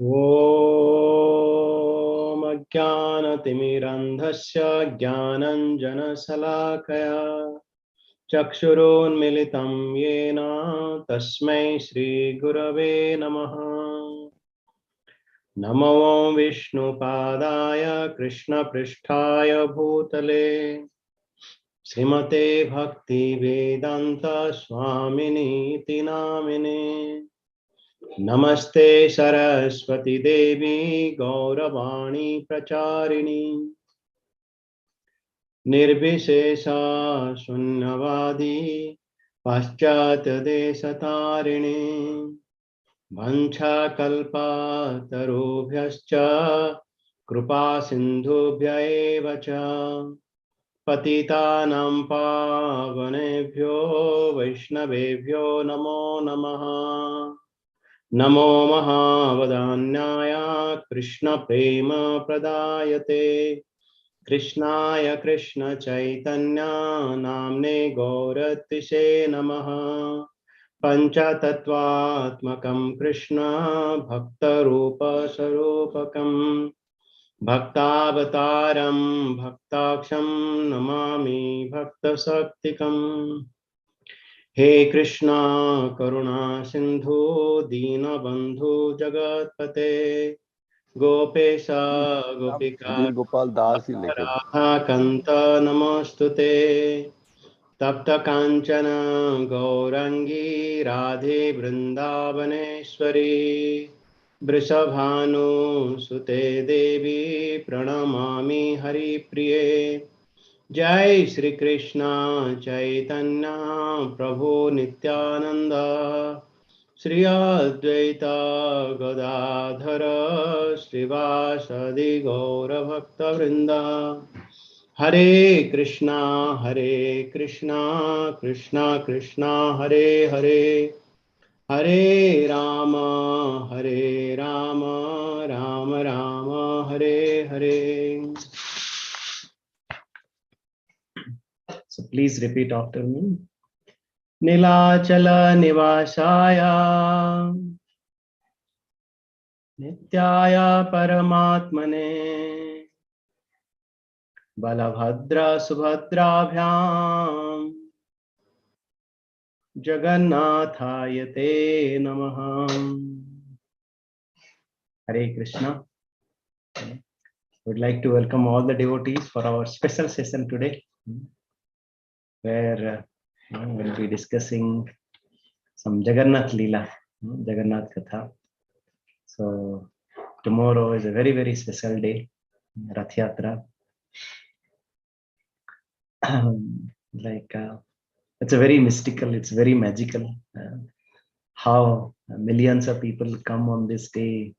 Om Ajnanatimirandhasya Jnananjanasalakaya Chakshurunmilitam Yena Tasmai Shri Gurave Namaha. Namo Vishnu Padaya Krishna Pristhaya Bhutale Srimate Bhakti Vedanta Swamini Tinamine. Namaste Saraswati Devi Gauravani Pracharini Nirvishesha Shunyavadi Paschatya Desatarini Vancha Kalpa Tarubhyascha Krupa Sindhubhya Evacha Patitanam Pavanebhyo Vaishnavebhyo Namo Namaha. Namo Mahavadanyaya Krishna Prema Pradayate Krishnaya Krishna Chaitanya Namne Gauratishe Namaha Pancha Tattvatmakam Krishna Bhakta Rupa Sarupakam Bhaktavataram Bhaktaksham Namami Bhakta Saktikam. He Krishna Karuna Sindhu Dina Bandhu Jagatpate Gopesha Gopika Gopal Das ही लिखे Radha Kanta Namostute Tapta Kanchana Gaurangi Radhe Vrindavaneshwari Vrishabhanu Sute Devi Pranamami Hari Priye. Jai Shri Krishna Chaitanya Prabhu Nityananda Shri Advaita Gadadhara Srivasadi Gaura Bhakta Vrinda. Hare Krishna Krishna Krishna Hare Hare Hare Rama Rama Rama Hare Hare. So please repeat after me. Nilachala Nivashaya Nityaya Paramatmane Balabhadra Subhadrabhyam Jagannathaya Te Namaha. Hare Krishna. I would like to welcome all the devotees for our special session today, where we'll be discussing some Jagannath Leela, Jagannath Katha. So tomorrow is a very, very special day, Rath Yatra. It's a very mystical, it's very magical, how millions of people come on this day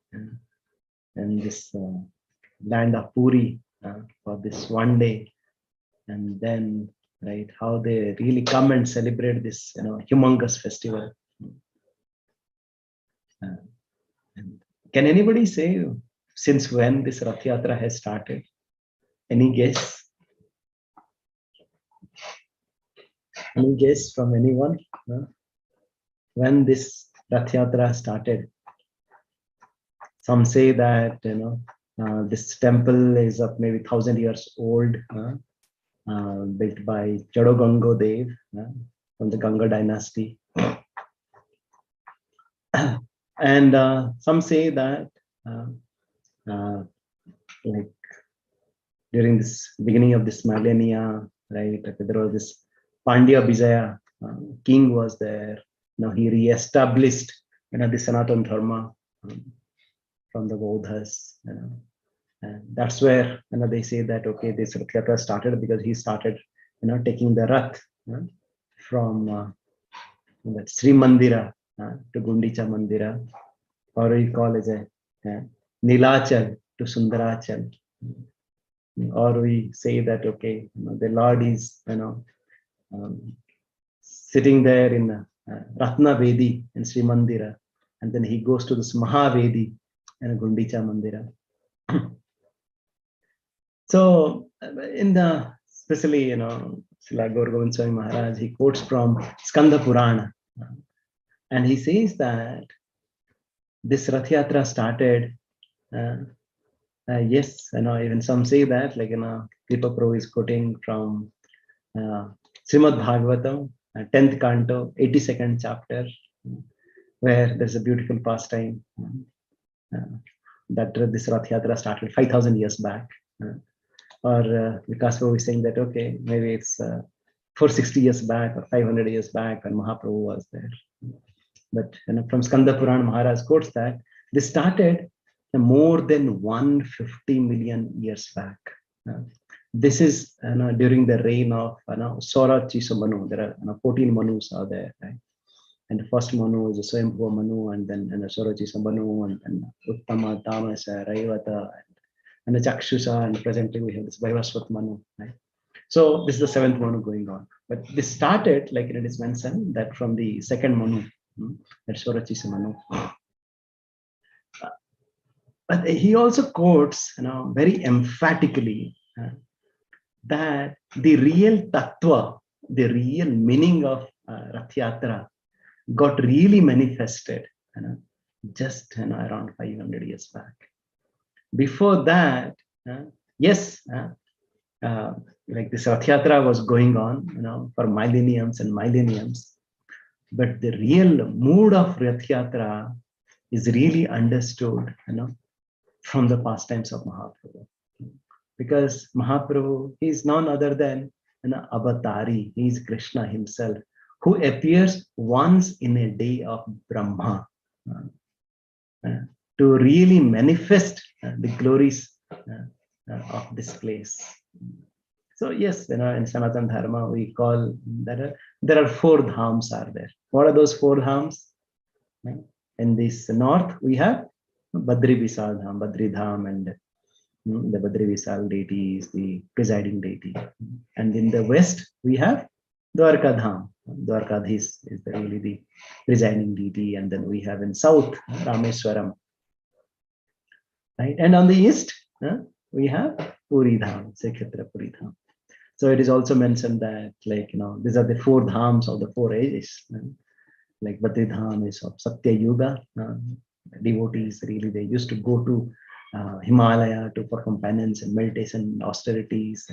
in this land of Puri for this one day, and then how they really come and celebrate this humongous festival. And can anybody say since when this Rath Yatra has started? Any guess? Any guess from anyone? When this Rath Yatra started? Some say that this temple is of maybe 1,000 years old, built by Jadogango Dev from the Ganga dynasty. And some say that during this beginning of this millennia, there was this Pandya Bijaya king was there. He re-established the Sanatana Dharma from the Bodhas. And that's where they say that this Rath Yatra started because he started taking the Rath from that Sri Mandira to Gundicha Mandira, or we call it a Nilachal to Sundarachal, or we say that the Lord is sitting there in Ratna Vedi in Sri Mandira, and then he goes to this Mahavedi in Gundicha Mandira. So in the especially Srila Gaur Govind Swami Maharaj, he quotes from Skanda Purana, and he says that this Rath Yatra started. Yes, even some say that, like, Kripa Prabhu is quoting from Srimad Bhagavatam, 10th canto, 82nd chapter, where there's a beautiful pastime that this Rath Yatra started 5,000 years back. Or Vikas Prabhu is saying that, okay, maybe it's 460 years back or 500 years back when Mahaprabhu was there. But from Skanda Puran, Maharaj quotes that this started more than 150 million years back. This is during the reign of Sora Chisa Manu. There are 14 Manus are there, right? And the first Manu is a Swayambhuva Manu, and then Sora Chisa Manu, and Uttama, Tamasa, Raivata, and the Chakshusa, and presently we have this Vaivasvat Manu, right? So this is the 7th Manu going on. But this started, like it is mentioned, that from the 2nd Manu, that's Swarachisa Manu. But he also quotes, very emphatically that the real tattva, the real meaning of Rath Yatra got really manifested just around 500 years back. Before that, yes, like this Rath Yatra was going on, for millenniums and millenniums, but the real mood of Rath Yatra is really understood, from the pastimes of Mahaprabhu, because Mahaprabhu is none other than Avatari. He is Krishna himself, who appears once in a day of Brahma to really manifest the glories of this place. So yes, in Sanatana Dharma we call that there are 4 dhams are there. What are those 4 dhams? In this north we have Badri Visal Dham, Badri Dham, and the Badri Visal deity is the presiding deity. And in the west we have Dwarka Dham. Dwarkadhis is really the presiding deity, and then we have in south Rameswaram. Right? And on the east we have Puri Dham, Srikshetra Puri Dham. So it is also mentioned that, like, these are the 4 dhams of the 4 ages. Like Badri Dham is of Satya Yuga. Devotees really, they used to go to Himalaya to perform penance and meditation and austerities,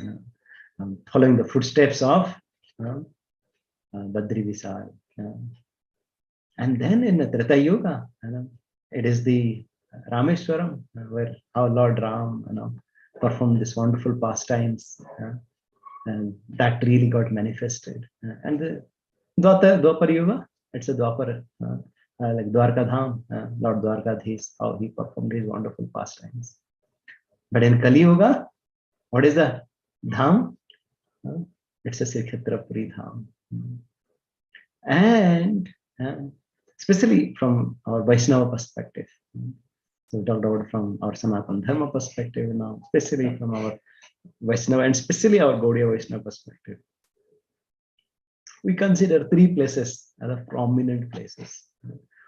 following the footsteps of Badri Visal. And then in the Treta Yuga, it is the Rameswaram, where our Lord Ram performed this wonderful pastimes, and that really got manifested. And the Dwapar Yuga, it's a Dwapar, like Dwarka Dham, Lord Dwarkadhis, how he performed his wonderful pastimes. But in Kali Yuga, what is the Dham? It's a Srikshetra Puri Dham. And especially from our Vaishnava perspective. So we talked about from our Sanatana Dharma perspective now, especially from our Vaishnava and especially our Gaudiya Vaishnava perspective. We consider 3 places as prominent places.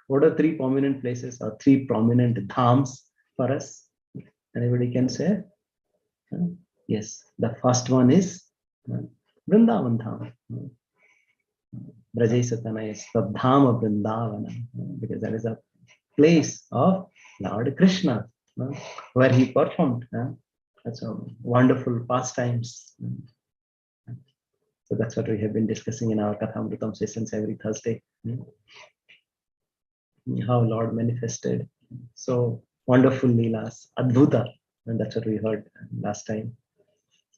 What are 3 prominent places or 3 prominent dhams for us? Anybody can say? Yes, the first one is Vrindavan Dham. Brajai Satana is the Dham of Vrindavana, because that is a place of Lord Krishna, where he performed. That's a wonderful pastimes. So that's what we have been discussing in our Kathāmṛtam sessions every Thursday. How Lord manifested so wonderful Leelas, Adbhuta, and that's what we heard last time.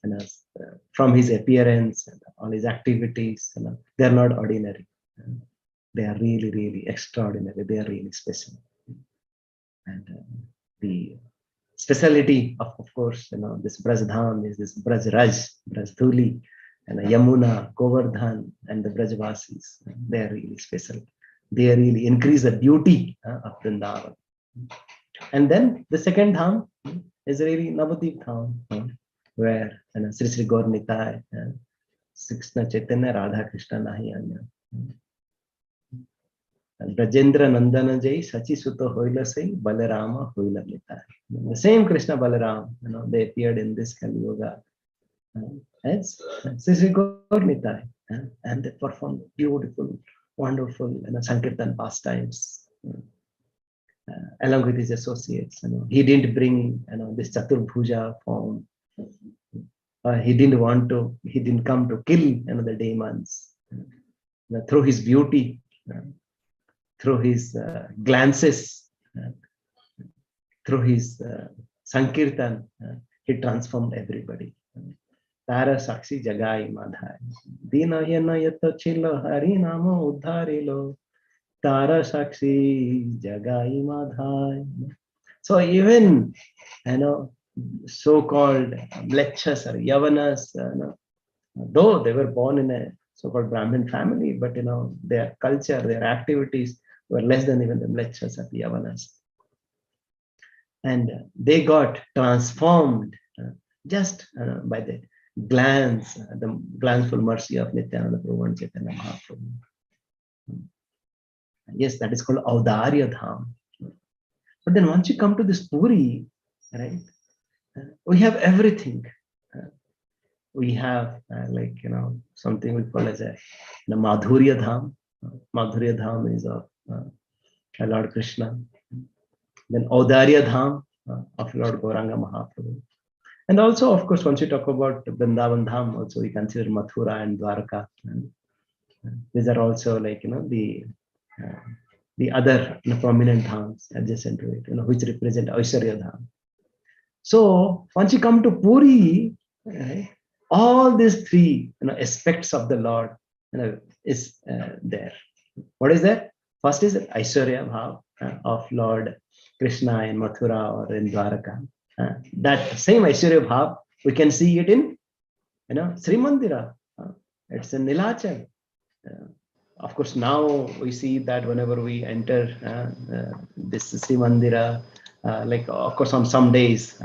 And from his appearance and all his activities, they are not ordinary. They are really, really extraordinary. They are really special. And the speciality of course, this Braj Dham is this Braj Raj, Braj Thuli, and Yamuna, Govardhan, and the Brajvasis. They are really special. They really increase the beauty of Vrindavan. And then the second Dham is really Navadvip Dham, where Sri Sri Gaur Nitai, Krishna Chaitanya, Radha Krishna Nahi Anya. Brajendra Nandana Jai, Sachi Sutta Hoila Sai, Balarama Hoila Nitai. The same Krishna Balaram, they appeared in this Kali Yuga as Sri Sri Gaur Nitai, and they performed beautiful, wonderful Sankirtan pastimes. along with his associates. He didn't bring this Chaturbhuja form. He didn't come to kill the demons. Through his beauty, through his glances, through his Sankirtan, he transformed everybody. Tara Sakshi Jagai Madhai. Dina Yana Yato Chilo Hari Namo Uddharilo. Tara Sakshi Jagai Madhai. So even, so-called Mlecchas or Yavanas, though they were born in a so-called Brahmin family, but their culture, their activities were less than even the Mlecchas or the Yavanas. And they got transformed just by the glanceful mercy of Nityananda Prabhu and Chaitanya Mahaprabhu. Yes, that is called Audarya Dham. But then once you come to this Puri, right, we have everything. We have something we call as a Madhurya Dham. Madhurya Dham is of Lord Krishna. Then Audarya Dham of Lord Gauranga Mahaprabhu. And also, of course, once you talk about Vrindavan Dham, also we consider Mathura and Dwarka. These are also the other prominent dhams adjacent to it, which represent Aishwarya Dham. So once you come to Puri, right, all these three aspects of the Lord is there. What is that? First is Aishwarya Bhav of Lord Krishna in Mathura or in Dwaraka. That same Aishwarya Bhav, we can see it in Sri Mandira. It's in Nilachal. Of course, now we see that whenever we enter this Sri Mandira, of course on some days,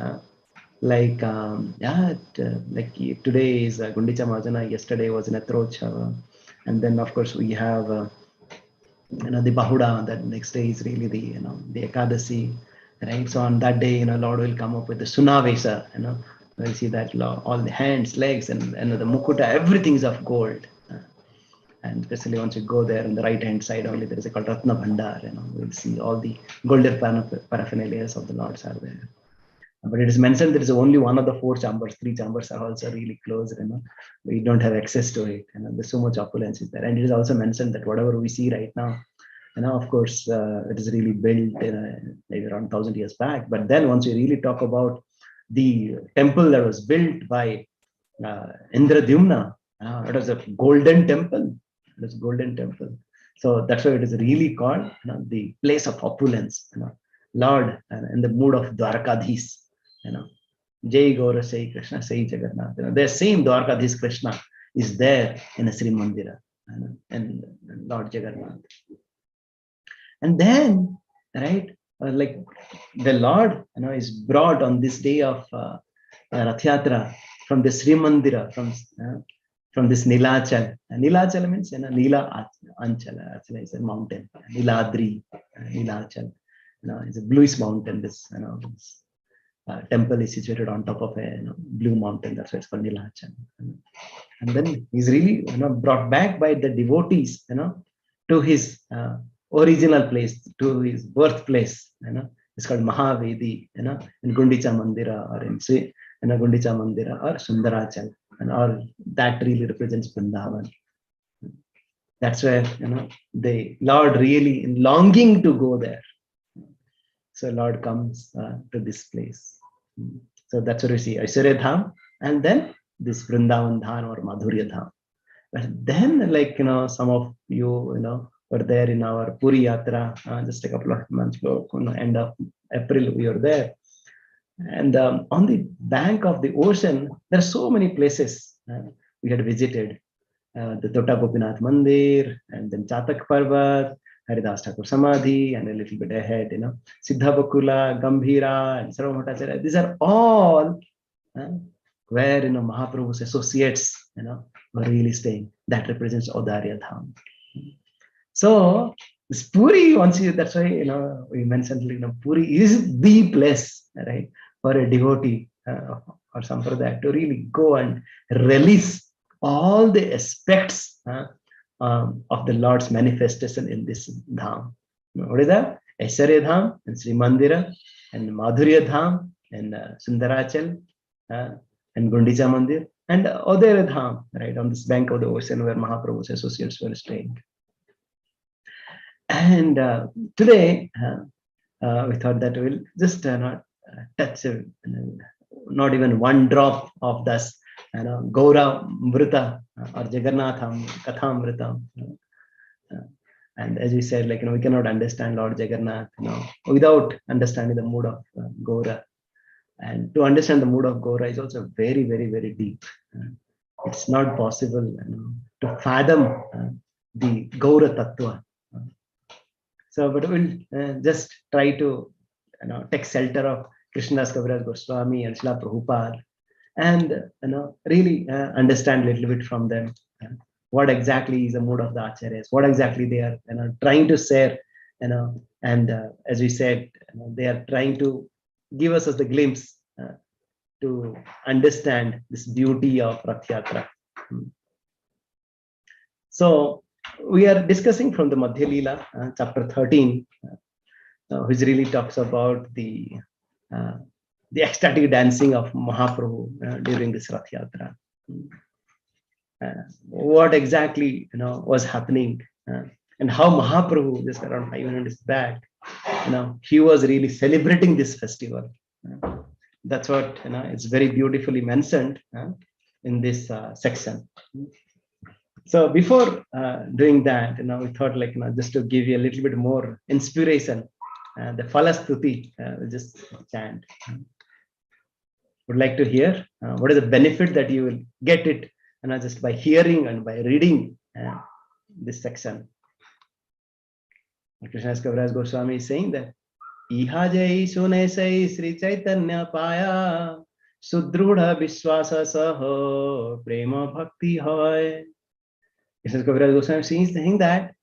like today is Gundicha Mahajana, yesterday was Netrochava, and then of course we have the Bahuda. That next day is really the Ekadasi, right? So on that day, Lord will come up with the Sunavesa. We'll see that all the hands, legs, and the Mukuta, everything is of gold. And especially once you go there on the right hand side only, there is a called Ratna Bhandar. We'll see all the golden paraphernalia of the Lords are there. But it is mentioned there is only one of the 4 chambers. 3 chambers are also really closed. We don't have access to it. There's so much opulence is there. And it is also mentioned that whatever we see right now, of course, it is really built maybe around 1,000 years back. But then once we really talk about the temple that was built by Indradyumna, it was a golden temple. It was a golden temple. So that's why it is really called the place of opulence. Lord, in the mood of Dwarakadhis. Jai Gaura Sai Krishna Sai Jagannath. The same Dwarakadhis Krishna is there in a Sri Mandira and Lord Jagannath. And then, right, like the Lord is brought on this day of Rath Yatra from the Sri Mandira, from this Nilachal. Nilachal means Nila Anchala. Actually, it's a mountain. Niladri, Nilachal. It's a bluish mountain. This temple is situated on top of a blue mountain. That's why it's called Nilachal. And then he's really brought back by the devotees to his original place, to his birthplace. It's called Mahavedi. In Gundicha Mandira or in Gundicha Mandira or Sundarachal. And all that really represents Vrindavan. That's where the Lord really longing to go there. So Lord comes to this place. So that's what we see Aishwarya Dham, and then this Vrindavan Dham or Madhurya Dham. But then, some of you, were there in our Puri Yatra just a couple of months ago, end of April, we were there. And on the bank of the ocean, there are so many places we had visited. The Tota Gopinath Mandir, and then Chatak Parvat, Haridas Thakur Samadhi, and a little bit ahead, Siddha Bakula, Gambhira, and Sarvabhaumacharya. These are all where Mahaprabhu's associates were really staying. That represents Audarya Dham. So this Puri, that's why we mentioned Puri is the place, right, for a devotee or Sampradaya to really go and release all the aspects of the Lord's manifestation in this Dham. What is that? Aishwarya Dham and Sri Mandira and Madhurya Dham and Sundarachal and Gundicha Mandir and Odera Dham, right, on this bank of the ocean where Mahaprabhu's associates were staying. And today, we thought that we'll just not touch, not even one drop of this, Gaura Mrita or Jagannatham, Kathāmṛtam. And as we said, like, we cannot understand Lord Jagannath, without understanding the mood of Gaura. And to understand the mood of Gaura is also very, very, very deep. It's not possible to fathom the Gaura Tattva. So, but we'll just try to take shelter of Krishnadas Kaviraj Goswami and Srila Prabhupada, and really understand a little bit from them what exactly is the mood of the acharyas, what exactly they are trying to share, and as we said, they are trying to give us the glimpse to understand this beauty of Rath Yatra. So we are discussing from the Madhya Leela, chapter 13, which really talks about the ecstatic dancing of Mahaprabhu during this Rath Yatra. What exactly was happening, and how Mahaprabhu, just around 500 years back, he was really celebrating this festival. That's what it's very beautifully mentioned in this section. So before doing that, we thought, like, just to give you a little bit more inspiration, the Falastuti, we'll just chant. Would like to hear what is the benefit that you will get it, just by hearing and by reading this section. Krishnadas Kaviraj Goswami is saying that Iha jai sune sai Sri Chaitanya paya Sudhrudha Vishwasa saho Prema Bhakti hoy. Krishnadas Kaviraj Goswami is saying that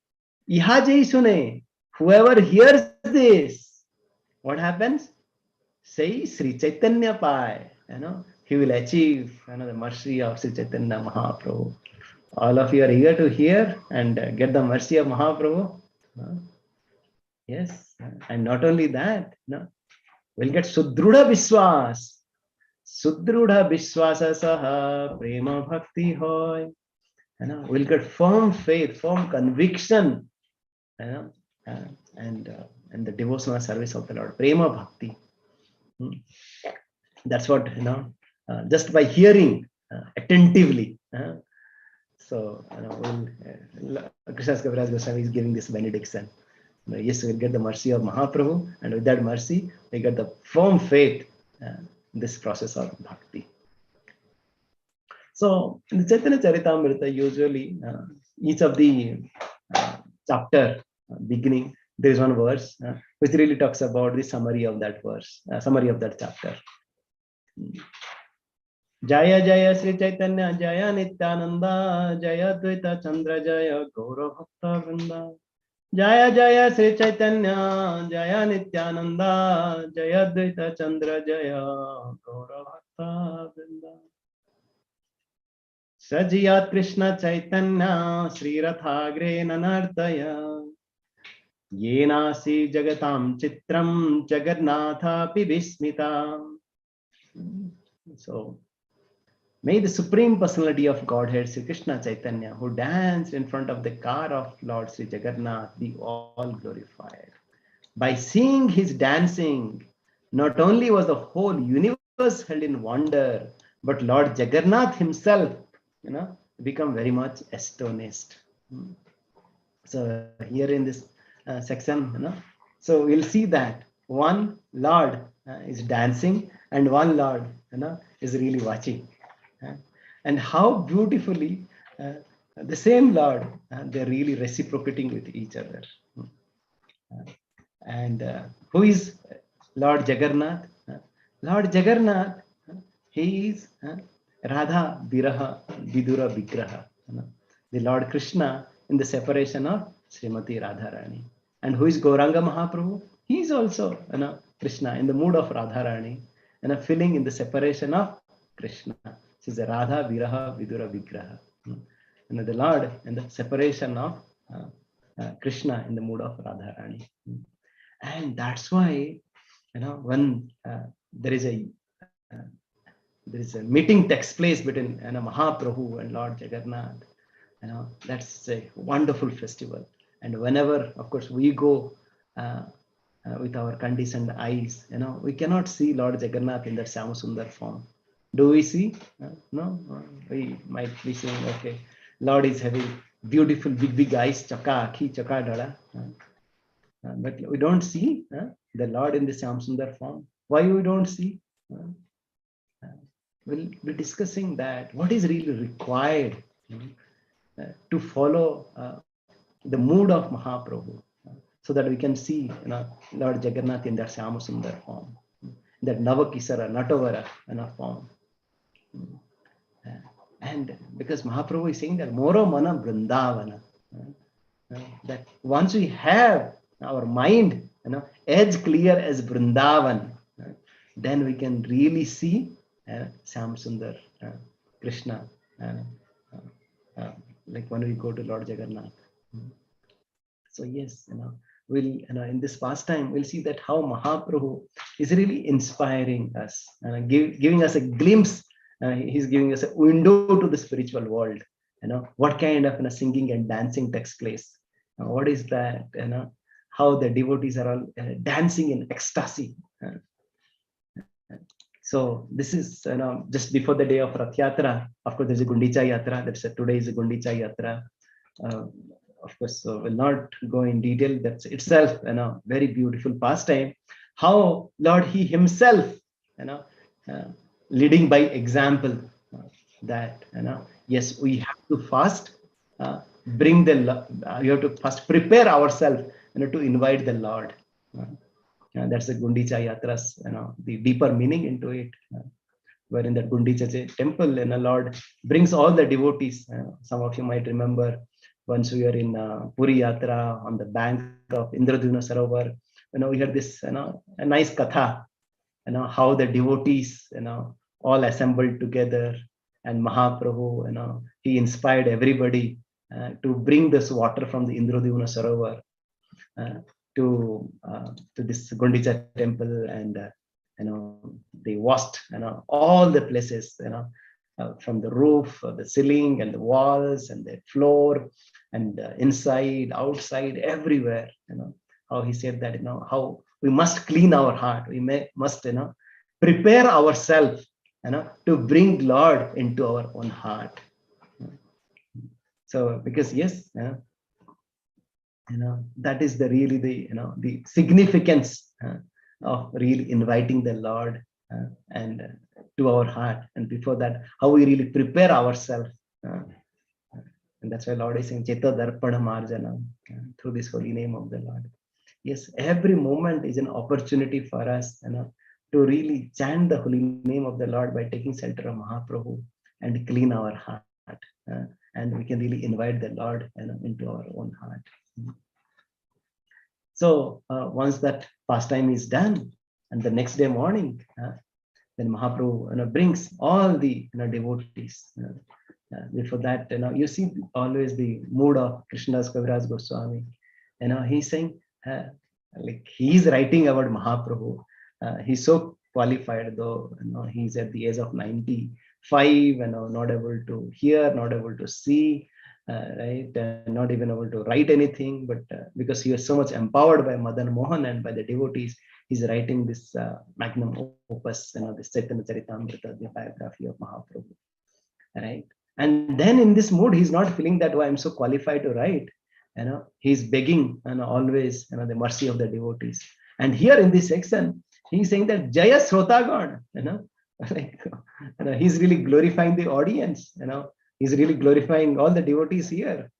Iha jai sune, whoever hears this, what happens? Say Sri Chaitanya paya. He will achieve the mercy of Sri Chaitanya Mahaprabhu. All of you are eager to hear and get the mercy of Mahaprabhu. Yes, and not only that, we'll get Sudhrudha Vishwas. Sudhrudha Vishwasa saha Prema Bhakti hoy. We'll get firm faith, firm conviction, and the devotional service of the Lord. Prema Bhakti. That's what, just by hearing attentively. So, Krishnadas Kaviraj Goswami is giving this benediction. Yes, we'll get the mercy of Mahaprabhu, and with that mercy, we get the firm faith in this process of bhakti. So, in the Chaitanya Charitamrita, usually each of the chapter beginning, there is one verse which really talks about the summary of that verse, summary of that chapter. Jaya Jaya Sri Chaitanya Jaya Nityananda Jaya Dvaita Chandra Jaya Gaura Bhakta Vrinda. Jaya Jaya Sri Chaitanya Jaya Nityananda Jaya Dvaita Chandra Jaya Gaura Bhakta Vrinda. Sajiyat Krishna Chaitanya Sri Rathagre Nanartaya Yenasi Jagatam Chitram Jagannatha Pibismita. So, may the Supreme Personality of Godhead, Sri Krishna Chaitanya, who danced in front of the car of Lord Sri Jagannath, be all glorified. By seeing his dancing, not only was the whole universe held in wonder, but Lord Jagannath himself, become very much astonished. So here in this section, so we'll see that one Lord is dancing and one Lord, is really watching. And how beautifully the same Lord, they're really reciprocating with each other. And who is Lord Jagannath? Lord Jagannath, he is Radha Viraha Vidura Vigraha, the Lord Krishna in the separation of Srimati Radharani. And who is Gauranga Mahaprabhu? He is also Krishna in the mood of Radharani, filling in the separation of Krishna. This is the Radha Viraha Vidura Vigraha. The Lord in the separation of Krishna in the mood of Radharani. And that's why, when uh, there is a meeting takes place between Mahaprabhu and Lord Jagannath, that's a wonderful festival. And whenever, of course, we go with our conditioned eyes, we cannot see Lord Jagannath in that Syamasundar form. Do we see? No, we might be saying, okay, Lord is having beautiful big eyes, chaka akhi, chaka dada. But we don't see the Lord in the Syamasundar form. Why we don't see? We'll be discussing that. What is really required to follow the mood of Mahaprabhu, so that we can see Lord Jagannath in that Syamasundar form, that Navakisara, Natavara form. And because Mahaprabhu is saying that Moro Mana Vrindavana, that once we have our mind as clear as Vrindavan, then we can really see Syamasundar Krishna, like when we go to Lord Jagannath. So yes, we'll in this pastime we'll see that how Mahaprabhu is really inspiring us, giving us a glimpse. He's giving us a window to the spiritual world. What kind of singing and dancing takes place. What is that? How the devotees are all dancing in ecstasy. So this is just before the day of Rath Yatra. Of course, there's a Gundicha Yatra. Today is a Gundicha Yatra. Of course, will not go in detail. That's itself very beautiful pastime. How Lord He Himself leading by example, that yes, we have to fast, bring the you have to first prepare ourselves to invite the Lord. That's the Gundicha Yatras, the deeper meaning into it, where in that Gundicha temple, Lord brings all the devotees. Some of you might remember once we were in Puri Yatra on the bank of Indradhuna Sarovar. We had this a nice katha, how the devotees all assembled together, and Mahaprabhu he inspired everybody to bring this water from the Indradhuna Sarovar to this Gundicha temple, and they washed all the places, from the roof, the ceiling, and the walls, and the floor, and inside, outside, everywhere. How he said that how we must clean our heart. We must prepare ourselves to bring Lord into our own heart. So because yes, that is the really the significance of really inviting the Lord and to our heart. And before that, how we really prepare ourselves, and that's why Lord is saying Cheta Darpana Marjana, through this holy name of the Lord. Yes, every moment is an opportunity for us to really chant the holy name of the Lord by taking shelter of Mahaprabhu and clean our heart, and we can really invite the Lord into our own heart. So once that pastime is done, and the next day morning, then Mahaprabhu brings all the devotees. Before that, you see always the mood of Krishnadas Kaviraj Goswami. He's saying, like he's writing about Mahaprabhu. He's so qualified, though he's at the age of 95, not able to hear, not able to see, right, not even able to write anything, but because he was so much empowered by Madan Mohan and by the devotees, he's writing this magnum opus, this Chaitanya Charitamrita, the biography of Mahaprabhu, right? And then in this mood, he's not feeling that, oh, I'm so qualified to write. He's begging always the mercy of the devotees. And here in this section, he's saying that Jaya Srotagan, like, he's really glorifying the audience. He's really glorifying all the devotees here.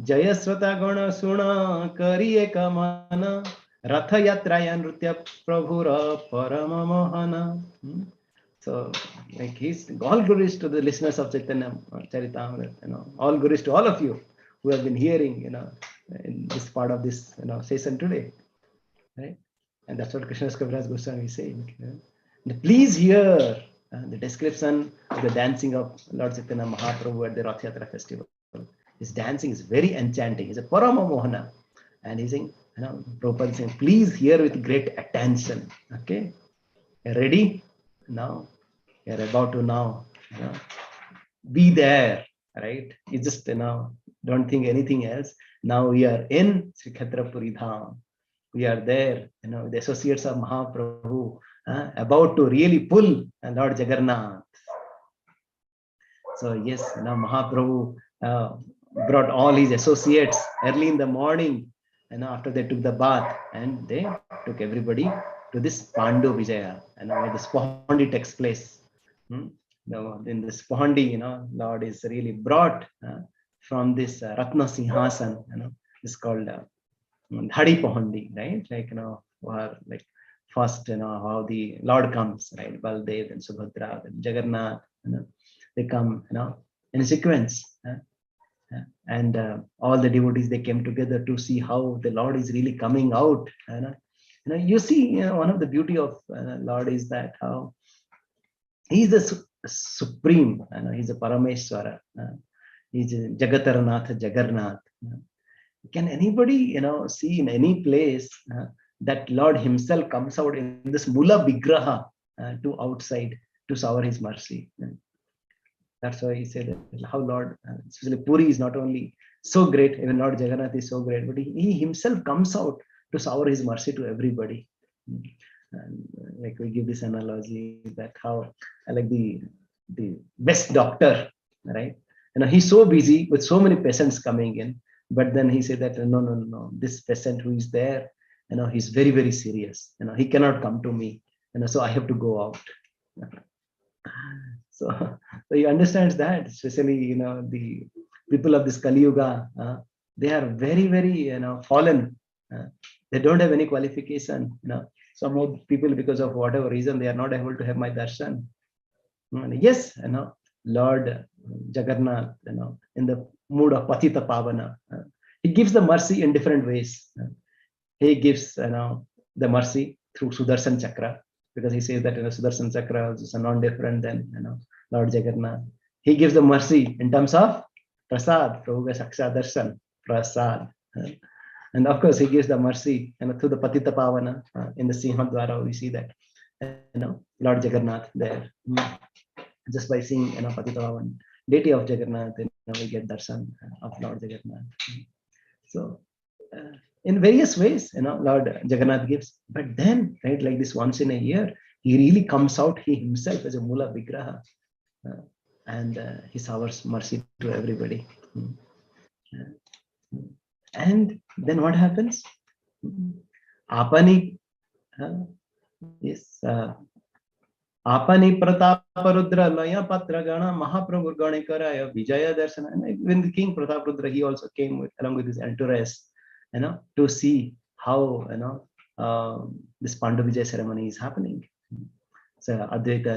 Jaya Srotagana Suna Kariye Kamana Ratha Yatraya Nrutya Prabhura Parama Mohana. So, like, he's all glories to the listeners of Chaitanya Charitamrita, all glories to all of you who have been hearing, in this part of this, session today, right? And that's what Krishnadas Kaviraj Goswami is saying. Please hear the description of the dancing of Lord Chaitanya Mahaprabhu at the Rath Yatra festival. His dancing is very enchanting. He's a Parama Mohana, and he's saying, Prabhupada saying, please hear with great attention. Okay, ready? Now, you're about to now, be there, right? You just, don't think anything else. Now we are in Sri Khatrapuri Dham. We are there, the associates of Mahaprabhu, about to really pull Lord Jagannath. So yes, Mahaprabhu brought all his associates early in the morning, after they took the bath, and they took everybody to this Pandu Vijaya, where the Spohandi takes place. In this Spohandi, Lord is really brought from this Ratna Sinhasan, it's called Dhadi Pohandi, right? Like, or like first, how the Lord comes, right? Baldev and Subhadra and Jagannath, they come, in a sequence. And all the devotees, they came together to see how the Lord is really coming out. You see, one of the beauty of Lord is that how he is the supreme, he's a Parameshwara, he's a Jagatarnath, Jagannath. Can anybody, see in any place that Lord himself comes out in this Mula Vigraha to outside to shower his mercy? That's why he said that how Lord, especially Puri is not only so great, even Lord Jagannath is so great, but he himself comes out to shower his mercy to everybody. And like we give this analogy that how like the best doctor, right? He's so busy with so many patients coming in, but then he said that no, this patient who is there, he's very, very serious. He cannot come to me, so I have to go out. So he understands that, especially the people of this Kali Yuga, they are very, very fallen. They don't have any qualification. Some of people, because of whatever reason, they are not able to have my darshan. Yes, Lord Jagannath, in the mood of Patita Pavana, he gives the mercy in different ways. He gives the mercy through Sudarshan Chakra, because he says that Sudarshan Chakra is non-different than Lord Jagannath. He gives the mercy in terms of prasad, Prabhu Saksha Darshan, prasad. And of course, he gives the mercy through the Patita Pavana. In the Sinhadwara, we see that Lord Jagannath there. Just by seeing Patita Pavana, deity of Jagannath, we get darshan of Lord Jagannath. So in various ways, Lord Jagannath gives. But then, right, like this once in a year, he really comes out, he himself as a Mula Vigraha, and he showers mercy to everybody. And then what happens? Apani, yes, Apani Prataparudra Laya Patragana Mahaprabhu Gane Karaya Vijaya Darshana. And when the King Prataparudra, he also came along with his entourage, to see how this Pandu Vijaya ceremony is happening. So Advaita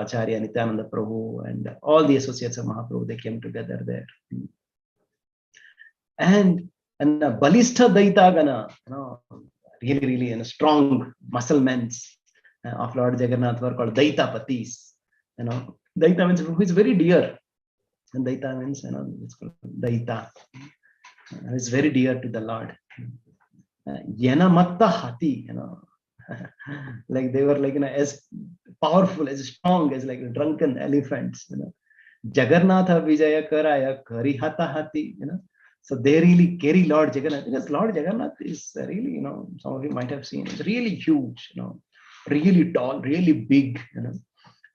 Acharya, Nityananda Prabhu, and all the associates of Mahaprabhu, they came together there. And Balistha Daitagana, really strong muscle men of Lord Jagannath were called Daitapatis. Daita means who is very dear. And Daita means, it's called Daita. It's very dear to the Lord. Yanamatta Hati, like they were like, as powerful, as strong as like drunken elephants, Jagannatha Vijaya Karaya Karihata Hati, So they really carry Lord Jagannath, because Lord Jagannath is really, some of you might have seen, it's really huge, really tall, really big,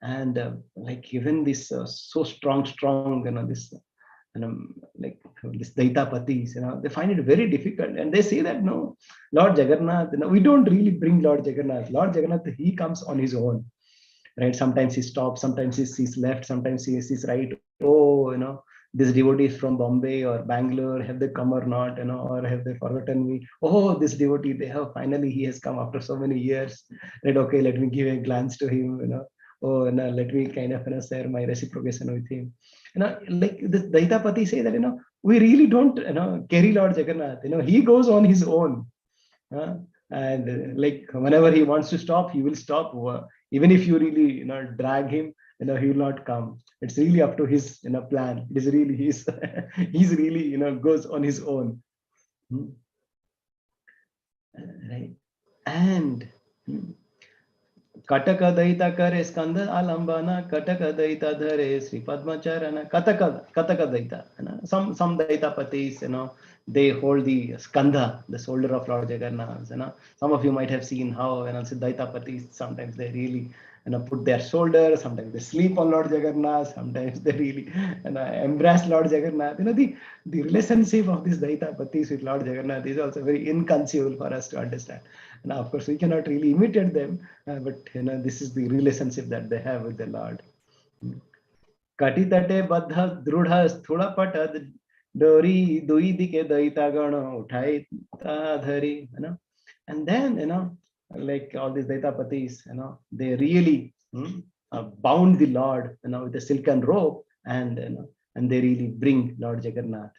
and like even this so strong, this, like this Daitapatis, they find it very difficult, and they say that no, Lord Jagannath, we don't really bring Lord Jagannath. Lord Jagannath, he comes on his own, right? Sometimes he stops, sometimes he sees left, sometimes he sees right. Oh, this devotee is from Bombay or Bangalore, have they come or not, or have they forgotten me? Oh, this devotee, he has come after so many years, right? Okay, let me give a glance to him, oh, let me kind of share my reciprocation with him. Like this Daitapati say that, we really don't, carry Lord Jagannath, he goes on his own. And like whenever he wants to stop, he will stop. Even if you really, drag him, he will not come. It's really up to his, plan. It is really his, he's really, goes on his own. right? And Kataka Daita Kare Skanda Alambana, Kataka Daita Dhare Sri Padmacharana, Kataka Daita. Some Daita Patis, they hold the skandha, the shoulder of Lord Jagannath. Some of you might have seen how Daita Patis sometimes they really put their shoulder, sometimes they sleep on Lord Jagannath, sometimes they really embrace Lord Jagannath. The relationship of these Daita Patis with Lord Jagannath is also very inconceivable for us to understand. Now, of course, we cannot really imitate them, but this is the relationship that they have with the Lord. Katitate baddha drudha sthula patad dori dui dike daita gana uthai dhari, and then like all these daita patis, they really bound the Lord, with a silken rope, and and they really bring Lord Jagannath.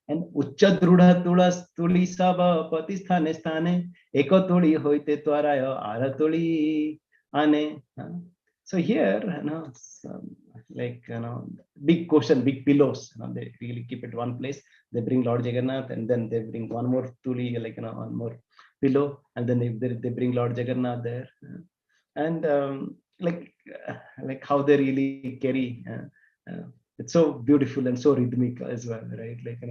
And Ucha Drudha Tulas Tuli Saba Patistane Stane Eko Tuli Hoite Twarayo Aratuli Ane. So here, like big cushion, big pillows, they really keep it one place. They bring Lord Jagannath, and then they bring one more tuli, like one more pillow, and then they bring Lord Jagannath there, and like how they really carry. It's so beautiful and so rhythmic as well, right? Like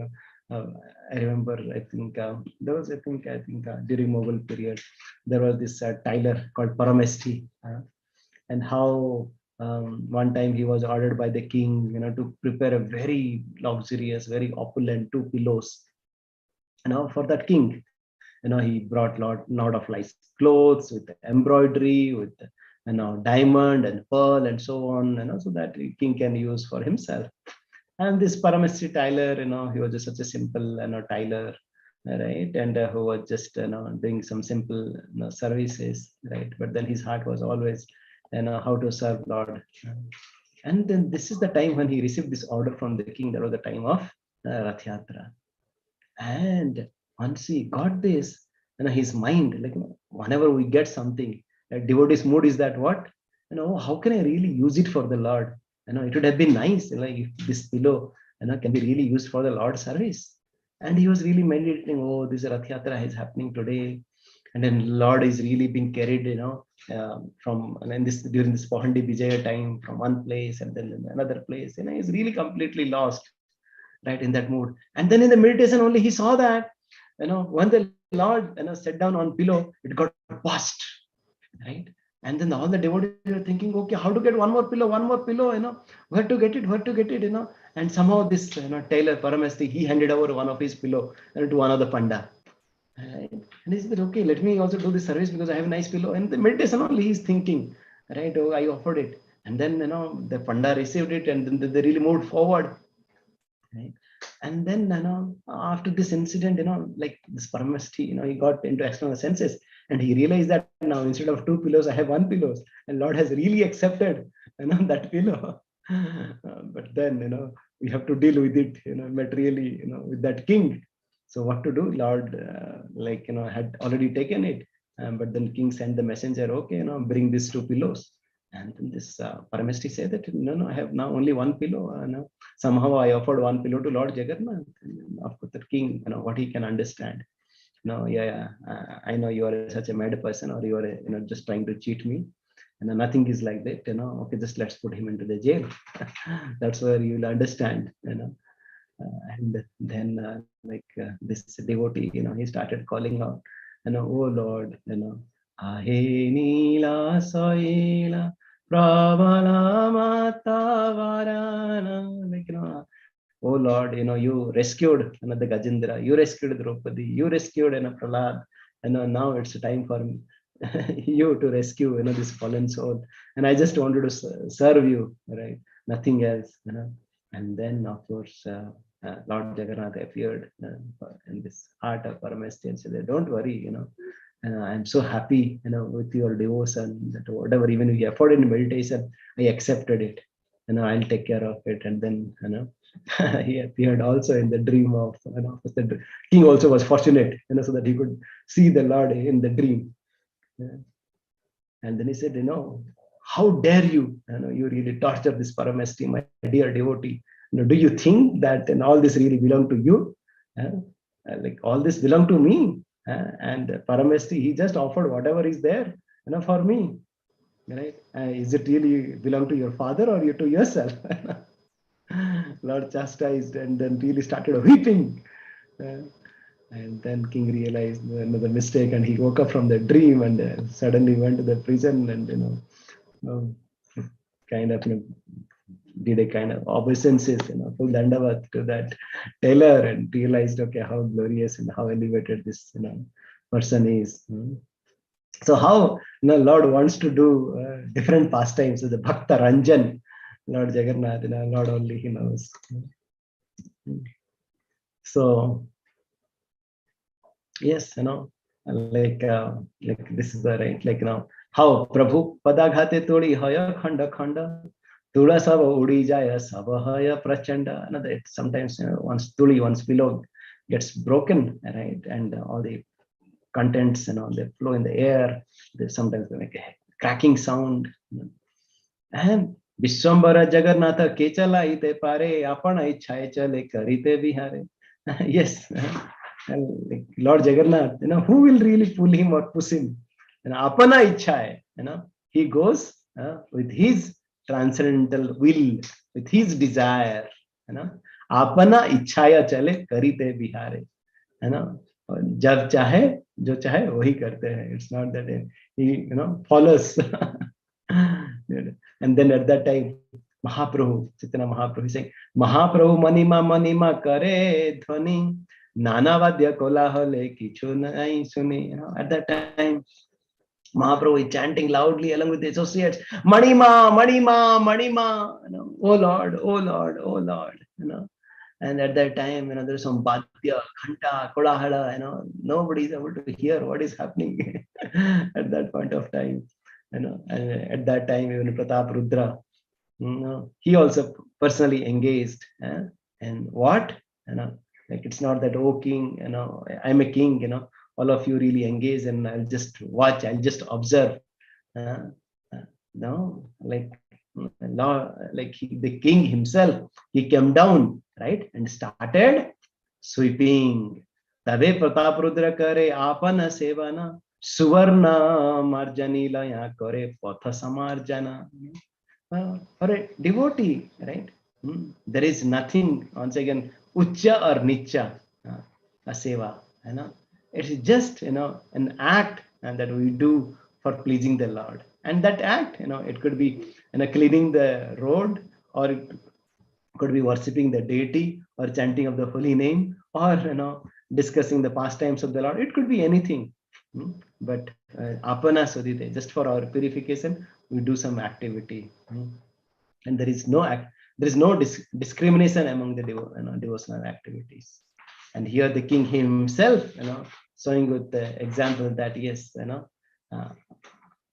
I remember, I think there was, I think during Mughal period, there was this tailor called Paramesti, and how one time he was ordered by the king, to prepare a very luxurious, very opulent two pillows, for that king. He brought lot of nice clothes with embroidery, with diamond and pearl and so on, so that the king can use for himself. And this Paramesri Tyler, he was just such a simple, Tyler, right? And who was just, doing some simple, services, right? But then his heart was always, how to serve Lord. And then this is the time when he received this order from the king. That was the time of Rath Yatra. And once he got this, his mind, like, whenever we get something, a devotee's mood is that what, how can I really use it for the Lord? It would have been nice, like if this pillow, can be really used for the Lord's service. And he was really meditating, oh, this Rath Yatra is happening today. And then Lord is really being carried, from, and this during this Pahandi Vijaya time, from one place and then another place. He's really completely lost, right, in that mood. And then in the meditation only he saw that, when the Lord, sat down on pillow, it got burst, right? And then all the devotees were thinking, okay, how to get one more pillow, where to get it, and somehow this, tailor Paramesti, he handed over one of his pillow, to one of the panda. Right? And he said, okay, let me also do this service because I have a nice pillow. And the meditation only he's thinking, right? Oh, I offered it. And then, the panda received it, and then they really moved forward. Right? And then, after this incident, like this Paramasti, he got into external senses, and he realized that now instead of two pillows, I have one pillow, and Lord has really accepted, that pillow. But then, we have to deal with it, materially, with that king. So what to do? Lord, had already taken it, but then king sent the messenger, okay, bring these two pillows. And then this Paramesti said that, no, I have now only one pillow. Somehow I offered one pillow to Lord Jagannath. And of course, the king, what he can understand. No, I know you are such a mad person, or you are, just trying to cheat me. And nothing is like that, okay, just let's put him into the jail. That's where you will understand, and then this devotee, he started calling out, oh Lord, Ahe Nila Soila Prabhala Matavarana, like, oh Lord, you rescued, the Gajendra, you rescued Draupadi, you rescued, Prahlad, now it's time for me, you to rescue, this fallen soul, and I just wanted to serve you, right? Nothing else, And then, of course, Lord Jagannath appeared in this heart of Paramesti and said, don't worry, I'm so happy, with your devotion, that whatever, even you effort in meditation, I accepted it, I'll take care of it. And then, he appeared also in the dream of, the king also was fortunate, so that he could see the Lord in the dream. And then he said, how dare you, you really torture this Paramesti, my dear devotee. Do you think that all this really belong to you? Like all this belong to me? And Paramesti, he just offered whatever is there, for me, right? Is it really belong to your father or you to yourself? Lord chastised and then really started weeping. And then king realized the mistake, and he woke up from the dream and suddenly went to the prison and kind of did a kind of obeisances, full dandavat to that tailor, and realized, okay, how glorious and how elevated this person is. So how Lord wants to do different pastimes. So the Bhakta Ranjan, Lord Jagannath, Lord only he knows. So yes, like this is the right, like how Prabhu padaghate todi haya khanda khanda tula sab udi jaya sab haya prachanda. That sometimes once tuli, once below gets broken, right, and all the contents they flow in the air. Sometimes they make a cracking sound. And Vishwambara Jagannatha Kechala ite pare apana ichhaye chale karite vihare. Yes. And like Lord Jagannath, who will really pull him or push him? Apana ichhaye, he goes with his transcendental will, with his desire. Apana ichhaya chale karite vihare. जब चाहे जो चाहे वही करते हैं. It's not that he follows. And then at that time Mahaprabhu, Chaitanya Mahaprabhu is saying, Mahaprabhu manima kare dhvani nana vadya kolahale kichu nai suni. At that time Mahaprabhu is chanting loudly along with the associates, Manima, Manima, Manima, oh Lord, oh Lord, oh Lord. And at that time, there's some badya, khanta, kodahala, nobody is able to hear what is happening at that point of time. And at that time, even Pratap Rudra, he also personally engaged. And what? Like it's not that, oh king, I'm a king, all of you really engage and I'll just watch, I'll just observe. No, like the king himself, he came down, right, and started sweeping. Tabe Prataprudra kare apana sevana suvarna marjanila ya kare patha samarjana. For a devotee, right, there is nothing, once again, ucha or nicha, a seva. It is just an act and that we do for pleasing the Lord. And that act, it could be cleaning the road, or it could be worshipping the deity, or chanting of the holy name, or discussing the pastimes of the Lord. It could be anything. But apana sudite, just for our purification, we do some activity. And there is no discrimination among the devotional activities. And here the king himself, showing with the example that yes,